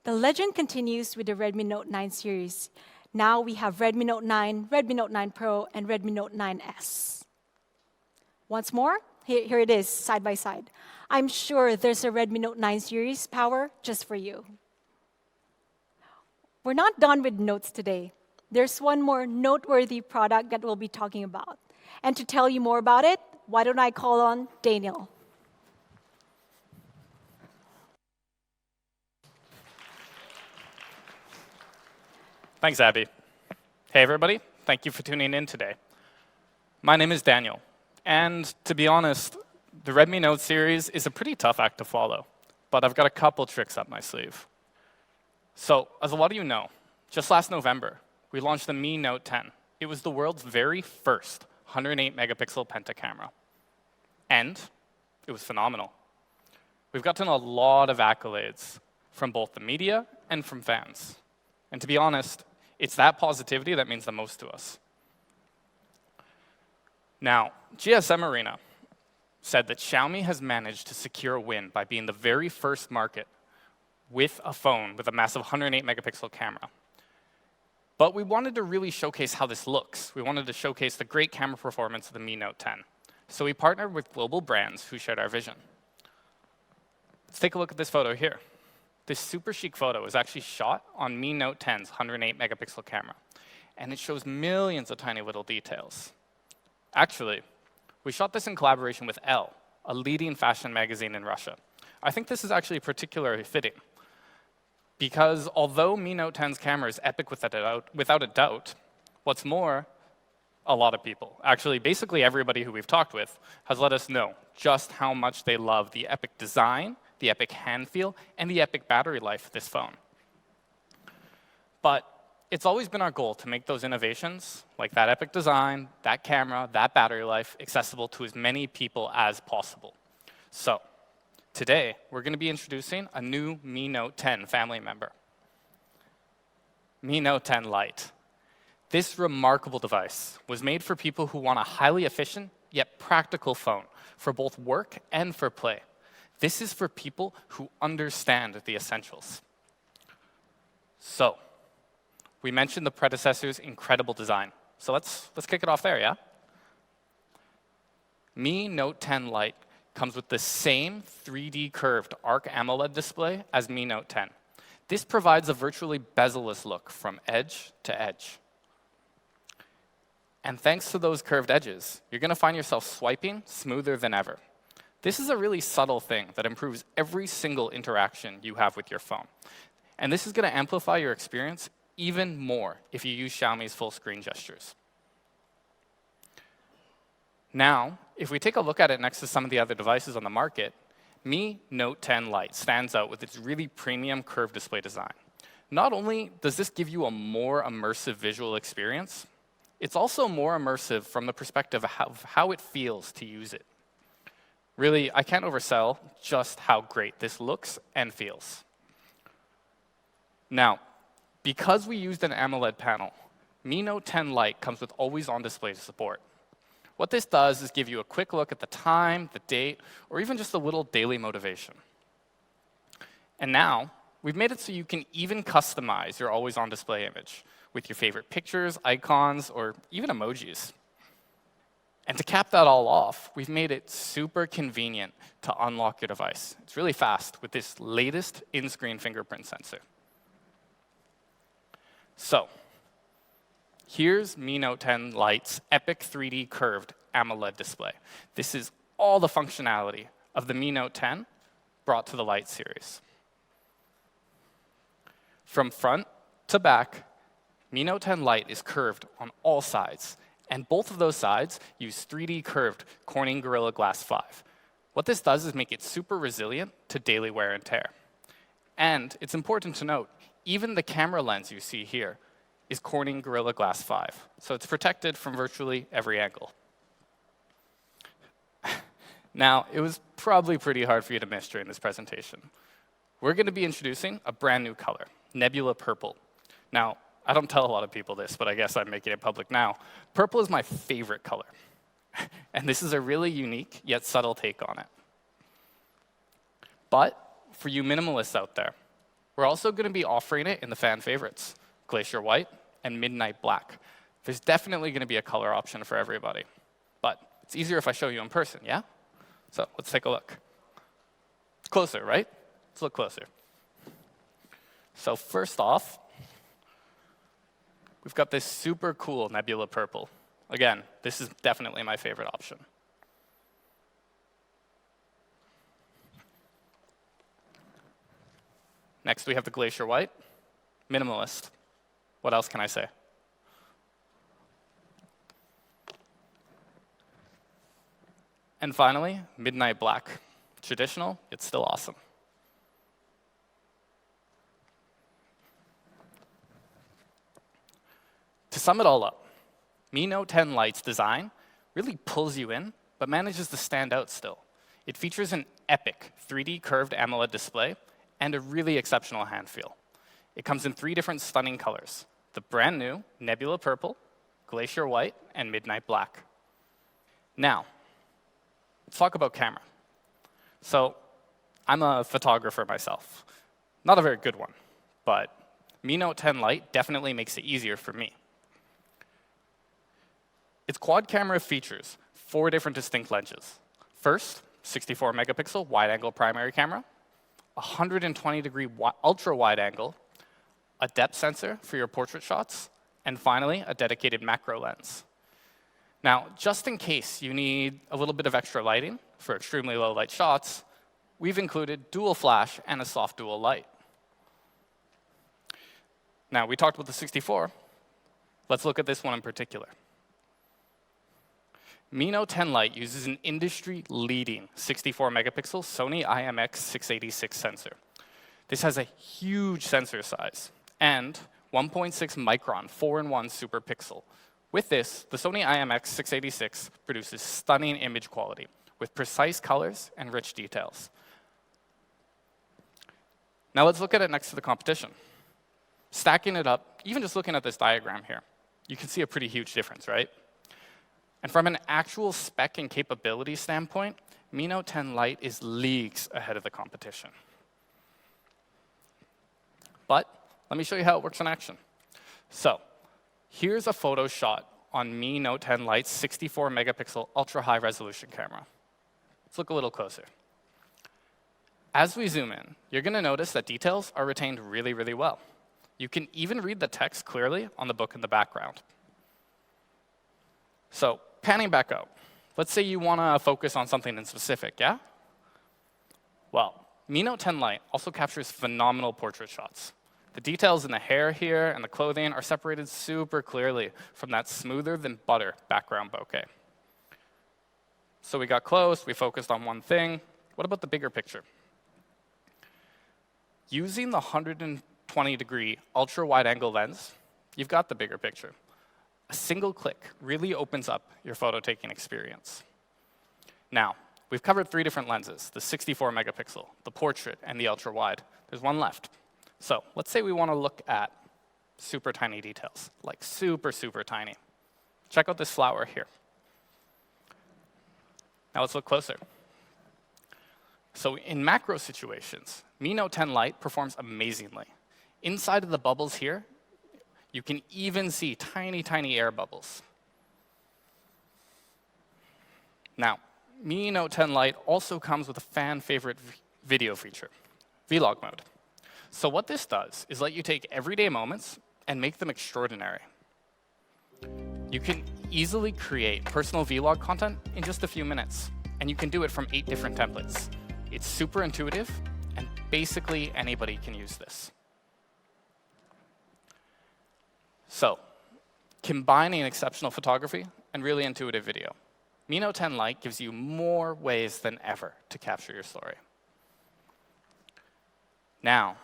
Speaker 8: The legend continues with the Redmi Note 9 series. Now we have Redmi Note 9, Redmi Note 9 Pro, and Redmi Note 9S. Once more, here it is, side by side. I'm sure there's a Redmi Note 9 series power just for you. We're not done with notes today. There's one more noteworthy product that we'll be talking about. And to tell you more about it, why don't I call on Daniel?
Speaker 9: Thanks, Abby. Hey, everybody. Thank you for tuning in today. My name is Daniel. And to be honest, the Redmi Note series is a pretty tough act to follow. But I've got a couple tricks up my sleeve. So, as a lot of you know, just last November, we launched the Mi Note 10. It was the world's very first 108-megapixel penta camera. And it was phenomenal. We've gotten a lot of accolades from both the media and from fans. And to be honest, it's that positivity that means the most to us. Now, GSM Arena said that Xiaomi has managed to secure a win by being the very first market with a phone with a massive 108-megapixel camera. But we wanted to really showcase how this looks. We wanted to showcase the great camera performance of the Mi Note 10. So we partnered with global brands who shared our vision. Let's take a look at this photo here. This super chic photo is actually shot on Mi Note 10's 108-megapixel camera. And it shows millions of tiny little details. Actually, we shot this in collaboration with Elle, a leading fashion magazine in Russia. I think this is actually particularly fitting, because although Mi Note 10's camera is epic without a doubt, what's more, a lot of people, actually basically everybody who we've talked with, has let us know just how much they love the epic design, the epic hand feel, and the epic battery life of this phone. But it's always been our goal to make those innovations, like that epic design, that camera, that battery life, accessible to as many people as possible. So today, we're going to be introducing a new Mi Note 10 family member, Mi Note 10 Lite. This remarkable device was made for people who want a highly efficient yet practical phone for both work and for play. This is for people who understand the essentials. So, we mentioned the predecessor's incredible design. So let's kick it off there, yeah? Mi Note 10 Lite comes with the same 3D curved ARC AMOLED display as Mi Note 10. This provides a virtually bezel-less look from edge to edge. And thanks to those curved edges, you're going to find yourself swiping smoother than ever. This is a really subtle thing that improves every single interaction you have with your phone. And this is going to amplify your experience even more if you use Xiaomi's full screen gestures. Now, if we take a look at it next to some of the other devices on the market, Mi Note 10 Lite stands out with its really premium curved display design. Not only does this give you a more immersive visual experience, it's also more immersive from the perspective of how it feels to use it. Really, I can't oversell just how great this looks and feels. Now, because we used an AMOLED panel, Mi Note 10 Lite comes with always-on display support. What this does is give you a quick look at the time, the date, or even just a little daily motivation. And now, we've made it so you can even customize your always-on display image with your favorite pictures, icons, or even emojis. And to cap that all off, we've made it super convenient to unlock your device. It's really fast with this latest in-screen fingerprint sensor. So, here's Mi Note 10 Lite's epic 3D curved AMOLED display. This is all the functionality of the Mi Note 10 brought to the Lite series. From front to back, Mi Note 10 Lite is curved on all sides, and both of those sides use 3D curved Corning Gorilla Glass 5. What this does is make it super resilient to daily wear and tear. And it's important to note, even the camera lens you see here is Corning Gorilla Glass 5, so it's protected from virtually every angle. Now, it was probably pretty hard for you to miss during this presentation. We're going to be introducing a brand new color, Nebula Purple. Now, I don't tell a lot of people this, but I guess I'm making it public now. Purple is my favorite color. And this is a really unique yet subtle take on it. But for you minimalists out there, we're also going to be offering it in the fan favorites, Glacier White and Midnight Black. There's definitely going to be a color option for everybody. But it's easier if I show you in person, yeah? So let's take a look. Closer, right? Let's look closer. So first off, we've got this super cool Nebula Purple. Again, this is definitely my favorite option. Next, we have the Glacier White. Minimalist. What else can I say? And finally, Midnight Black. Traditional, it's still awesome. To sum it all up, Mi Note 10 Lite's design really pulls you in, but manages to stand out still. It features an epic 3D curved AMOLED display and a really exceptional hand feel. It comes in 3 different stunning colors, the brand new Nebula Purple, Glacier White, and Midnight Black. Now, let's talk about camera. So, I'm a photographer myself. Not a very good one, but Mi Note 10 Lite definitely makes it easier for me. Its quad camera features 4 different distinct lenses. First, 64 megapixel wide-angle primary camera, 120-degree ultra-wide angle, a depth sensor for your portrait shots, and finally, a dedicated macro lens. Now, just in case you need a little bit of extra lighting for extremely low light shots, we've included dual flash and a soft dual light. Now, we talked about the 64. Let's look at this one in particular. Mi Note 10 Lite uses an industry-leading 64-megapixel Sony IMX686 sensor. This has a huge sensor size and 1.6 micron 4-in-1 super pixel. With this, the Sony IMX686 produces stunning image quality with precise colors and rich details. Now let's look at it next to the competition. Stacking it up, even just looking at this diagram here, you can see a pretty huge difference, right? And from an actual spec and capability standpoint, Mi Note 10 Lite is leagues ahead of the competition. But let me show you how it works in action. So here's a photo shot on Mi Note 10 Lite's 64-megapixel ultra-high resolution camera. Let's look a little closer. As we zoom in, you're going to notice that details are retained really, really well. You can even read the text clearly on the book in the background. So panning back out, let's say you want to focus on something in specific, yeah? Well, Mi Note 10 Lite also captures phenomenal portrait shots. The details in the hair here and the clothing are separated super clearly from that smoother than butter background bokeh. So we got close, we focused on one thing. What about the bigger picture? Using the 120-degree ultra-wide-angle lens, you've got the bigger picture. A single click really opens up your photo-taking experience. Now, we've covered 3 different lenses, the 64-megapixel, the portrait, and the ultra-wide. There's one left. So let's say we want to look at super tiny details, like super, super tiny. Check out this flower here. Now let's look closer. So in macro situations, Mi Note 10 Lite performs amazingly. Inside of the bubbles here, you can even see tiny, tiny air bubbles. Now, Mi Note 10 Lite also comes with a fan-favorite video feature, vlog mode. So what this does is let you take everyday moments and make them extraordinary. You can easily create personal vlog content in just a few minutes, and you can do it from 8 different templates. It's super intuitive, and basically anybody can use this. So, combining exceptional photography and really intuitive video, Mi Note 10 Lite gives you more ways than ever to capture your story. Now,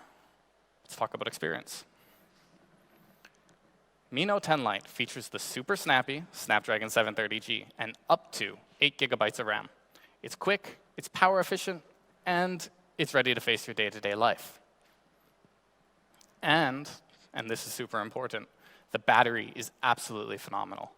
Speaker 9: let's talk about experience. Mi Note 10 Lite features the super snappy Snapdragon 730G and up to 8 gigabytes of RAM. It's quick, it's power efficient, and it's ready to face your day-to-day life. And this is super important, the battery is absolutely phenomenal.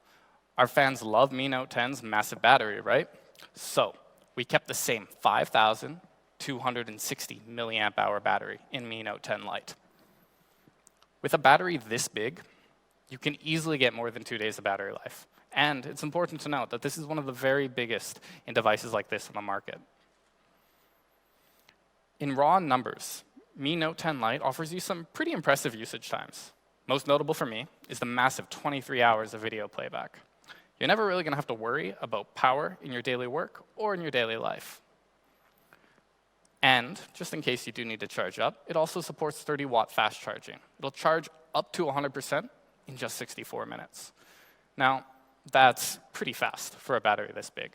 Speaker 9: Our fans love Mi Note 10's massive battery, right? So we kept the same 5,260 milliamp hour battery in Mi Note 10 Lite. With a battery this big, you can easily get more than 2 days of battery life. And it's important to note that this is one of the very biggest in devices like this on the market. In raw numbers, Mi Note 10 Lite offers you some pretty impressive usage times. Most notable for me is the massive 23 hours of video playback. You're never really going to have to worry about power in your daily work or in your daily life. And just in case you do need to charge up, it also supports 30-watt fast charging. It'll charge up to 100% in just 64 minutes. Now, that's pretty fast for a battery this big.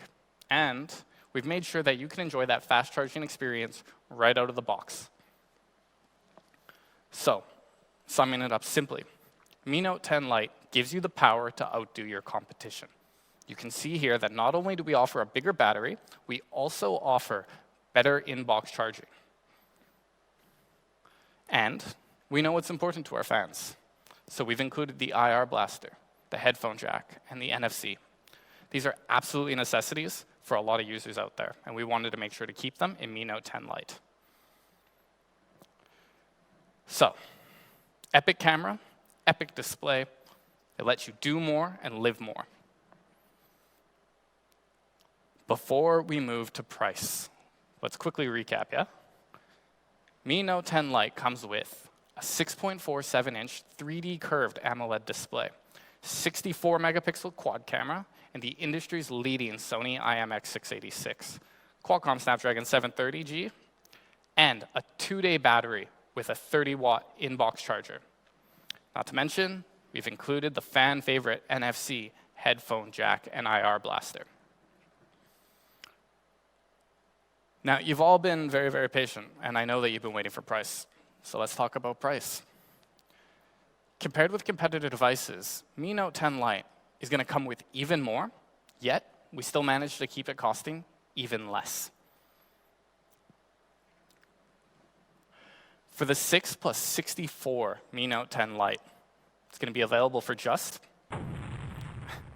Speaker 9: And we've made sure that you can enjoy that fast charging experience right out of the box. So, summing it up simply, Mi Note 10 Lite gives you the power to outdo your competition. You can see here that not only do we offer a bigger battery, we also offer better in-box charging. And we know what's important to our fans. So we've included the IR blaster, the headphone jack, and the NFC. These are absolutely necessities for a lot of users out there, and we wanted to make sure to keep them in Mi Note 10 Lite. So, epic camera, epic display. It lets you do more and live more. Before we move to price, let's quickly recap, yeah? Mi Note 10 Lite comes with a 6.47-inch 3D curved AMOLED display, 64-megapixel quad camera, and the industry's leading Sony IMX686. Qualcomm Snapdragon 730G, and a 2-day battery with a 30-watt in-box charger. Not to mention, we've included the fan favorite NFC headphone jack and IR blaster. Now, you've all been very, very patient, and I know that you've been waiting for price. So let's talk about price. Compared with competitive devices, Mi Note 10 Lite is going to come with even more, yet we still managed to keep it costing even less. For the 6 plus 64 Mi Note 10 Lite, it's going to be available for just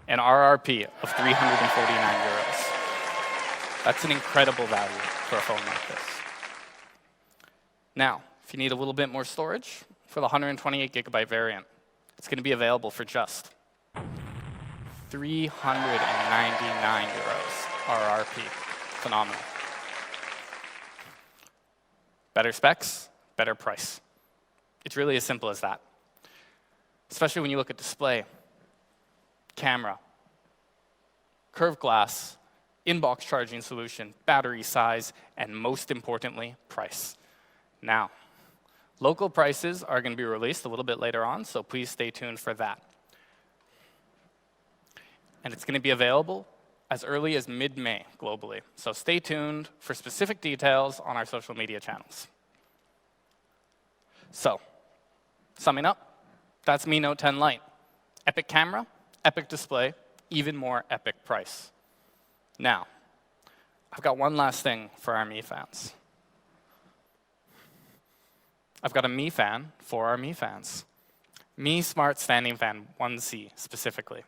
Speaker 9: an RRP of 349 euros. That's an incredible value for a phone like this. Now, if you need a little bit more storage, for the 128 gigabyte variant, it's going to be available for just 399 euros RRP. Phenomenal. Better specs, better price. It's really as simple as that. Especially when you look at display, camera, curved glass, in-box charging solution, battery size, and most importantly, price. Now, local prices are going to be released a little bit later on, so please stay tuned for that. And it's going to be available as early as mid-May globally. So stay tuned for specific details on our social media channels. So, summing up, that's Mi Note 10 Lite. Epic camera, epic display, even more epic price. Now, I've got one last thing for our Mi fans. I've got a Mi fan for our Mi fans. Mi Smart Standing Fan 1C specifically.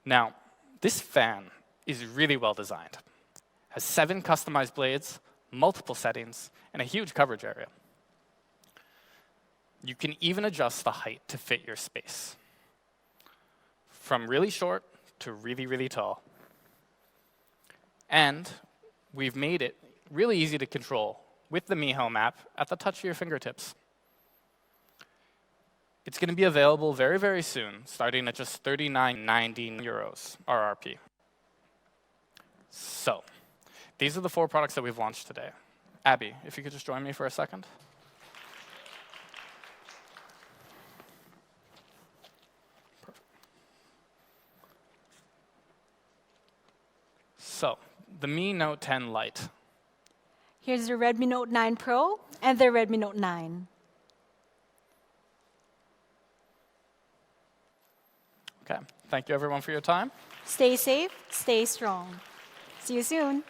Speaker 9: Now, this fan is really well designed. Has 7 customized blades, multiple settings, and a huge coverage area. You can even adjust the height to fit your space. From really short to really, really tall. And we've made it really easy to control with the Mi Home app at the touch of your fingertips. It's going to be available very, very soon, starting at just 39.90 euros RRP. So, these are the 4 products that we've launched today. Abby, if you could just join me for a second. Perfect. So, the Mi Note 10 Lite.
Speaker 8: Here's the Redmi Note 9 Pro and the Redmi Note 9.
Speaker 9: Okay, thank you everyone for your time.
Speaker 8: Stay safe, stay strong. See you soon.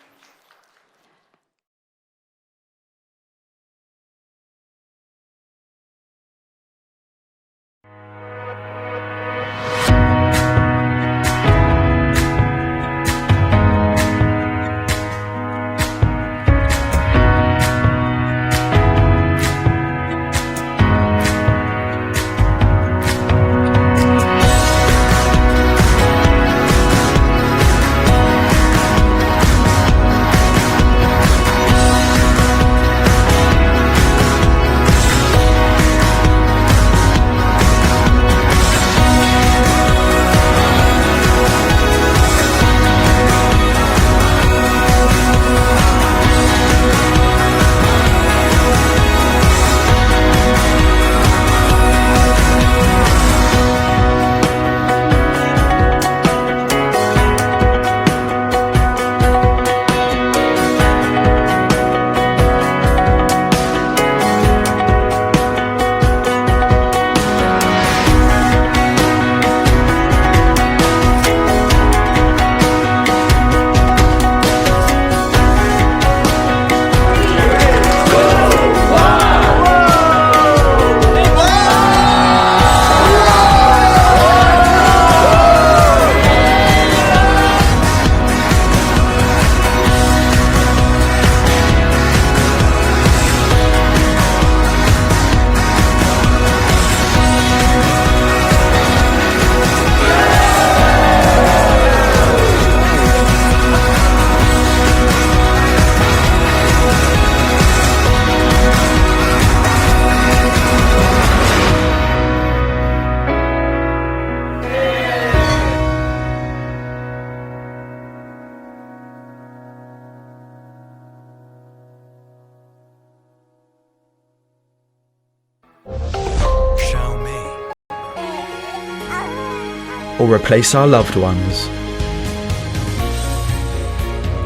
Speaker 1: or replace our loved ones.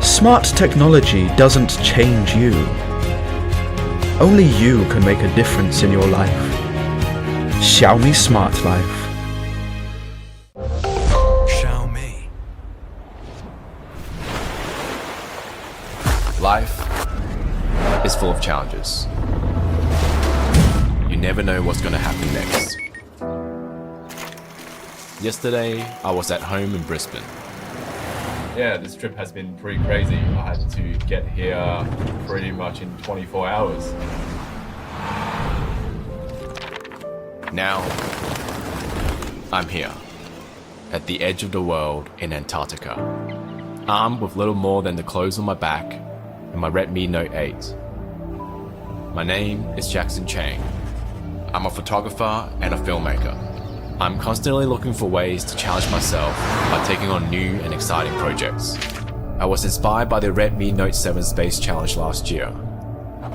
Speaker 1: Smart technology doesn't change you. Only you can make a difference in your life. Xiaomi Smart Life.
Speaker 6: Xiaomi.
Speaker 3: Life is full of challenges. You never know what's going to happen next. Yesterday, I was at home in Brisbane.
Speaker 4: Yeah, this trip has been pretty crazy. I had to get here pretty much in 24 hours.
Speaker 3: Now, I'm here, at the edge of the world in Antarctica, armed with little more than the clothes on my back and my Redmi Note 8. My name is Chang. I'm a photographer and a filmmaker. I'm constantly looking for ways to challenge myself by taking on new and exciting projects. I was inspired by the Redmi Note 7 Space Challenge last year.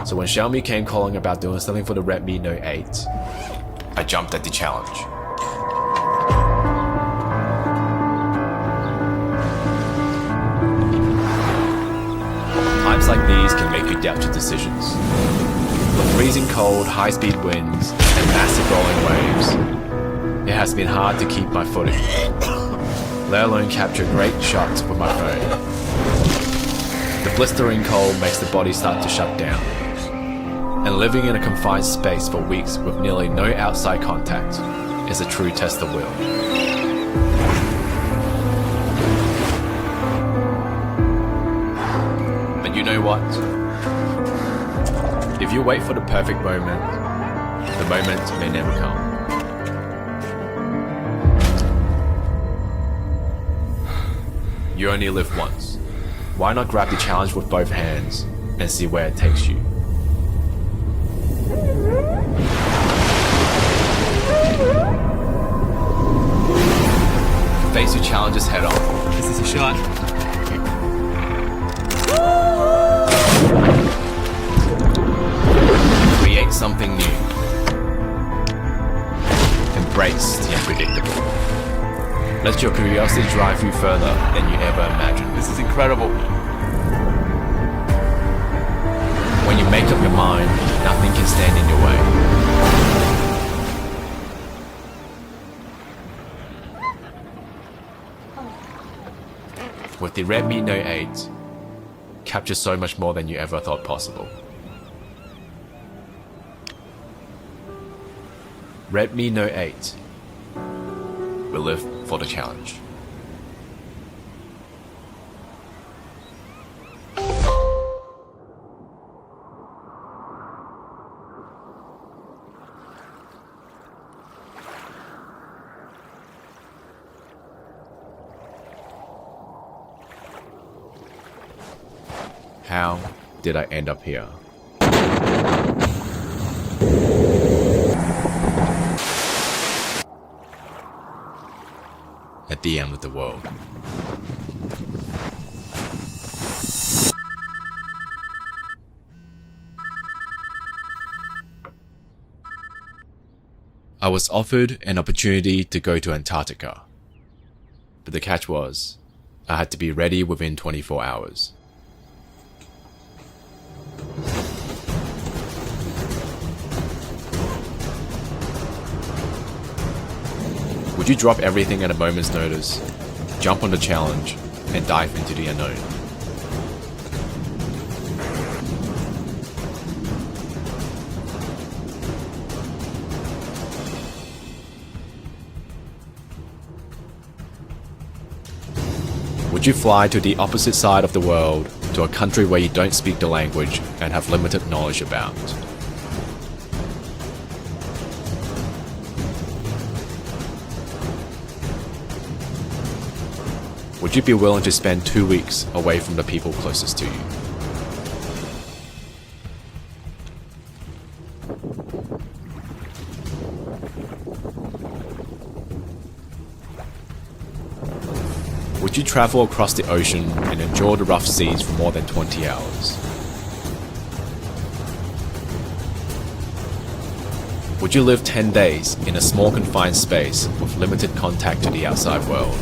Speaker 3: So when Xiaomi came calling about doing something for the Redmi Note 8, I jumped at the challenge. Times like these can make you doubt your decisions. With freezing cold, high-speed winds, and massive rolling waves, it has been hard to keep my footing, let alone capture great shots with my phone. The blistering cold makes the body start to shut down, and living in a confined space for weeks with nearly no outside contact is a true test of will. But you know what? If you wait for the perfect moment, the moment may never come. You only live once. Why not grab the challenge with both hands and see where it takes you? Face your challenges head on.
Speaker 7: This is a shot.
Speaker 3: Create something new. Embrace the unpredictable. Let your curiosity drive you further than you ever imagined.
Speaker 7: This is incredible.
Speaker 3: When you make up your mind, nothing can stand in your way. With the Redmi Note 8, capture so much more than you ever thought possible. Redmi Note 8 will live for the challenge. How did I end up here? At the end of the world. I was offered an opportunity to go to Antarctica, but the catch was, I had to be ready within 24 hours. Would you drop everything at a moment's notice, jump on the challenge, and dive into the unknown? Would you fly to the opposite side of the world, to a country where you don't speak the language and have limited knowledge about? Would you be willing to spend 2 weeks away from the people closest to you? Would you travel across the ocean and endure the rough seas for more than 20 hours? Would you live 10 days in a small confined space with limited contact to the outside world?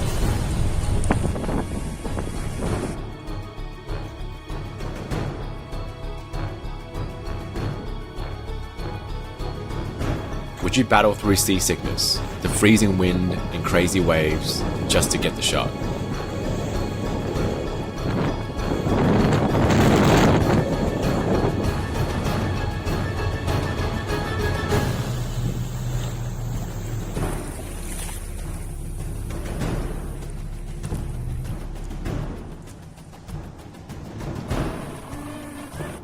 Speaker 3: Would you battle through seasickness, the freezing wind and crazy waves just to get the shot?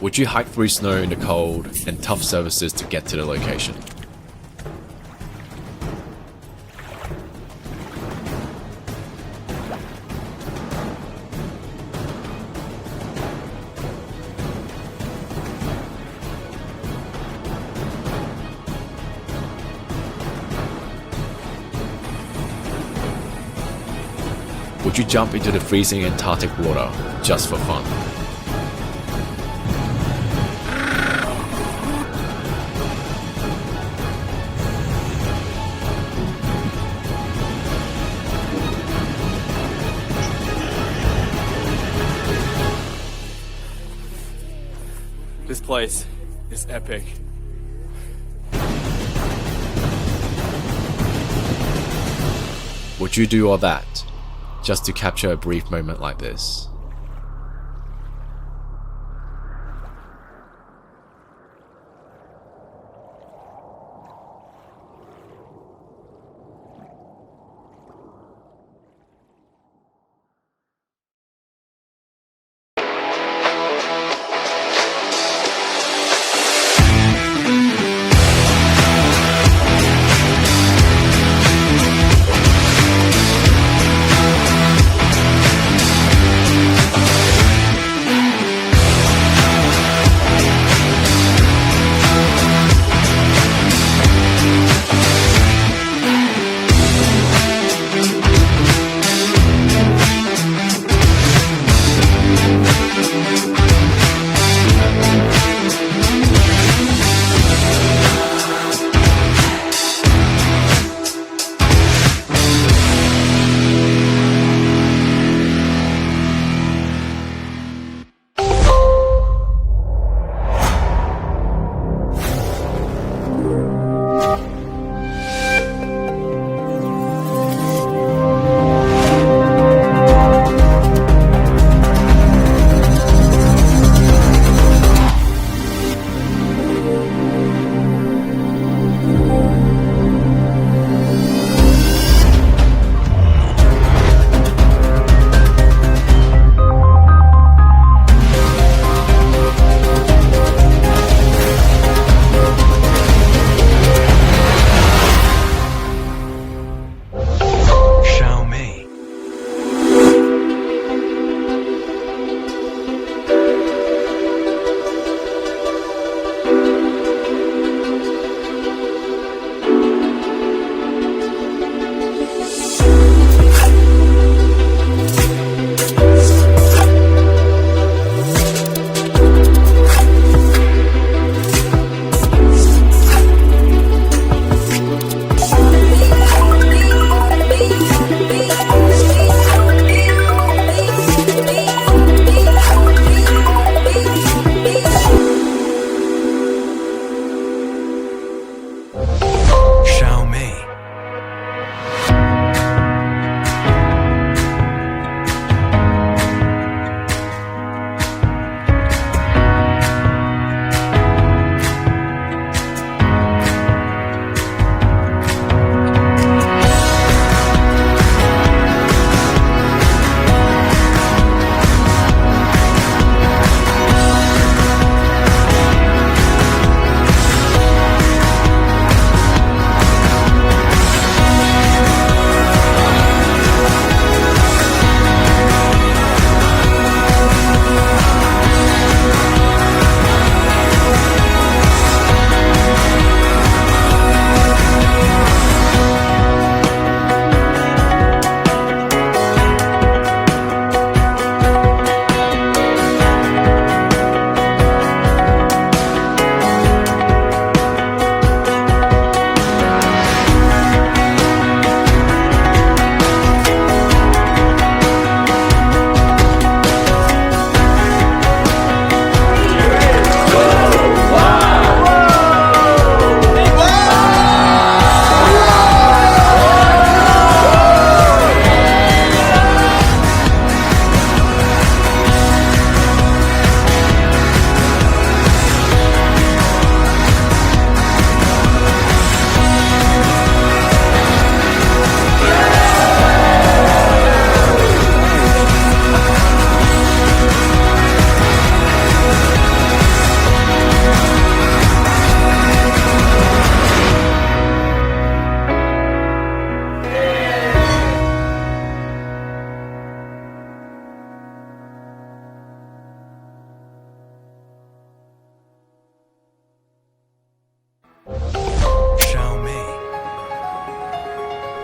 Speaker 3: Would you hike through snow in the cold and tough surfaces to get to the location? Would you jump into the freezing Antarctic water just for fun?
Speaker 7: This place is epic.
Speaker 3: Would you do all that just to capture a brief moment like this?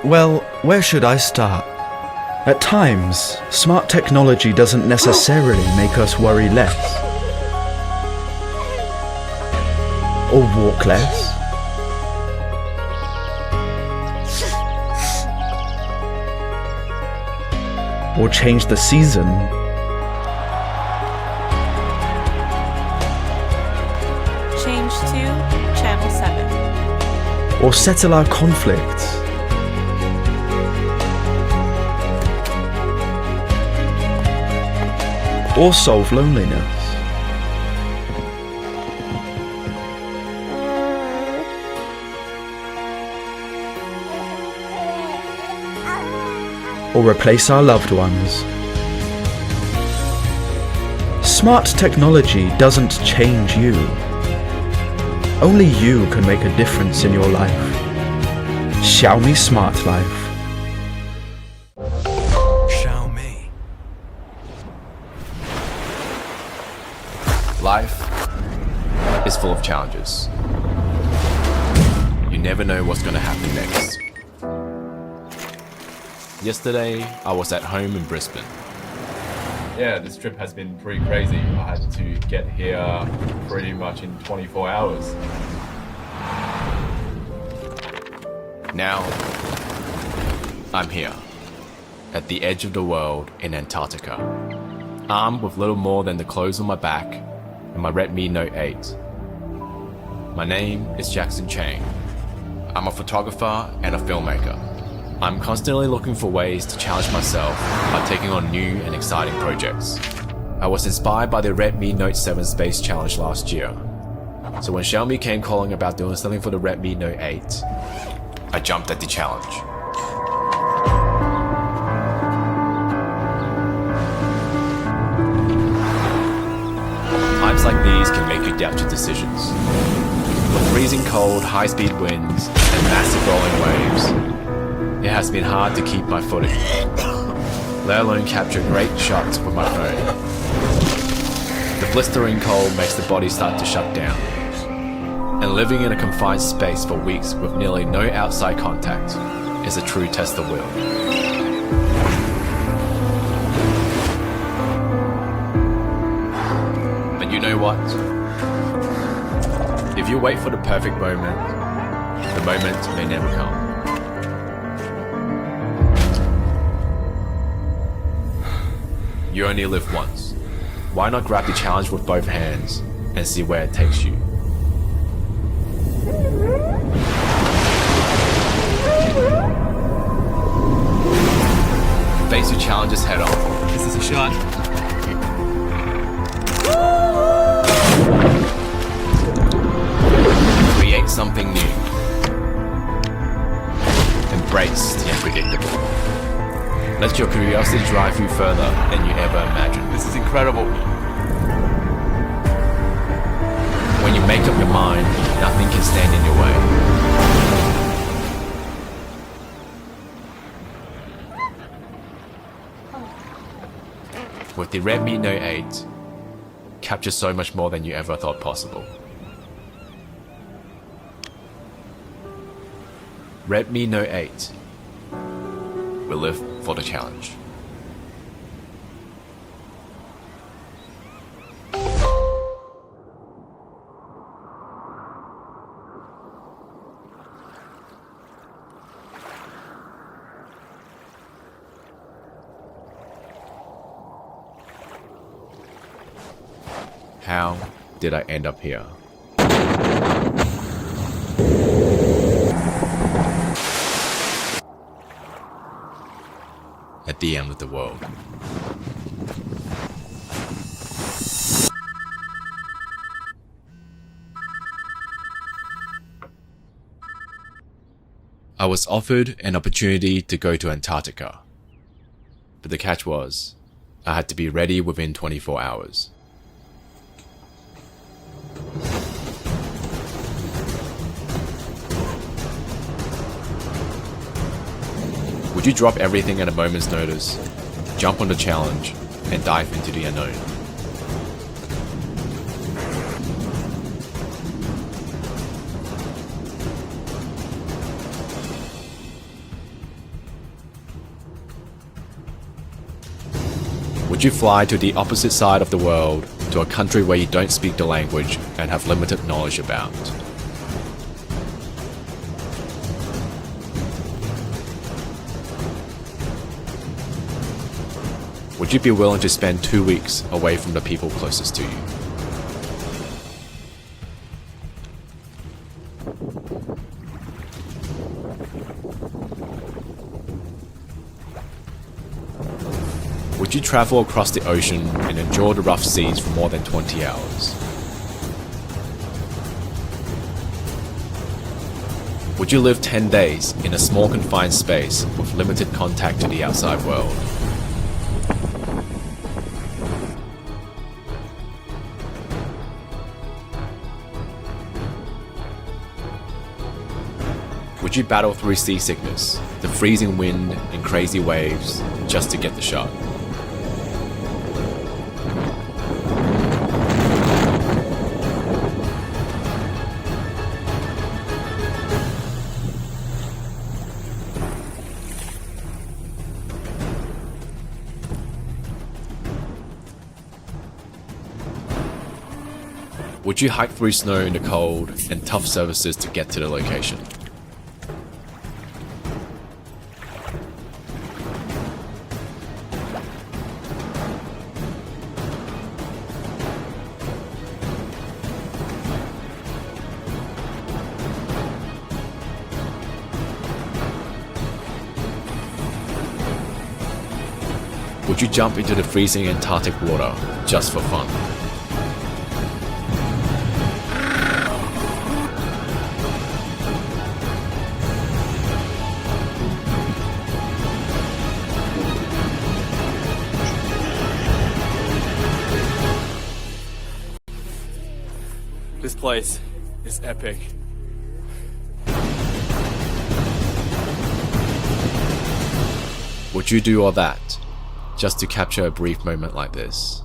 Speaker 1: Well, where should I start? At times, smart technology doesn't necessarily make us worry less. Or walk less. Or change the season.
Speaker 2: Change to channel 7.
Speaker 1: Or settle our conflicts. Or solve loneliness. Or replace our loved ones. Smart technology doesn't change you. Only you can make a difference in your life. Xiaomi Smart Life.
Speaker 6: Xiaomi.
Speaker 3: Life is full of challenges. You never know what's going to happen next. Yesterday, I was at home in Brisbane.
Speaker 4: Yeah, this trip has been pretty crazy. I had to get here pretty much in 24 hours.
Speaker 3: Now, I'm here, at the edge of the world in Antarctica, armed with little more than the clothes on my back and my Redmi Note 8. My name is Chang. I'm a photographer and a filmmaker. I'm constantly looking for ways to challenge myself by taking on new and exciting projects. I was inspired by the Redmi Note 7 Space Challenge last year. So when Xiaomi came calling about doing something for the Redmi Note 8, I jumped at the challenge. Times like these can make you doubt your decisions. With freezing cold, high-speed winds, and massive rolling waves, it has been hard to keep my footing, let alone capture great shots with my phone. The blistering cold makes the body start to shut down, and living in a confined space for weeks with nearly no outside contact is a true test of will. But you know what? If you wait for the perfect moment, the moment may never come. You only live once. Why not grab the challenge with both hands and see where it takes you? Face your challenges head on.
Speaker 7: This is a shot.
Speaker 3: Create something new. Embrace the unpredictable. Let your curiosity drive you further than you ever imagined.
Speaker 7: This is incredible.
Speaker 3: When you make up your mind, nothing can stand in your way. With the Redmi Note 8, capture so much more than you ever thought possible. Redmi Note 8 will live for the challenge. How did I end up here? At the end of the world. I was offered an opportunity to go to Antarctica, but the catch was, I had to be ready within 24 hours. Would you drop everything at a moment's notice, jump on the challenge, and dive into the unknown? Would you fly to the opposite side of the world, to a country where you don't speak the language and have limited knowledge about? Would you be willing to spend 2 weeks away from the people closest to you? Would you travel across the ocean and endure the rough seas for more than 20 hours? Would you live 10 days in a small confined space with limited contact to the outside world? Would you battle through seasickness, the freezing wind and crazy waves just to get the shot? Would you hike through snow in the cold and tough surfaces to get to the location? Would you jump into the freezing Antarctic water just for fun?
Speaker 7: This place is epic.
Speaker 3: Would you do all that just to capture a brief moment like this?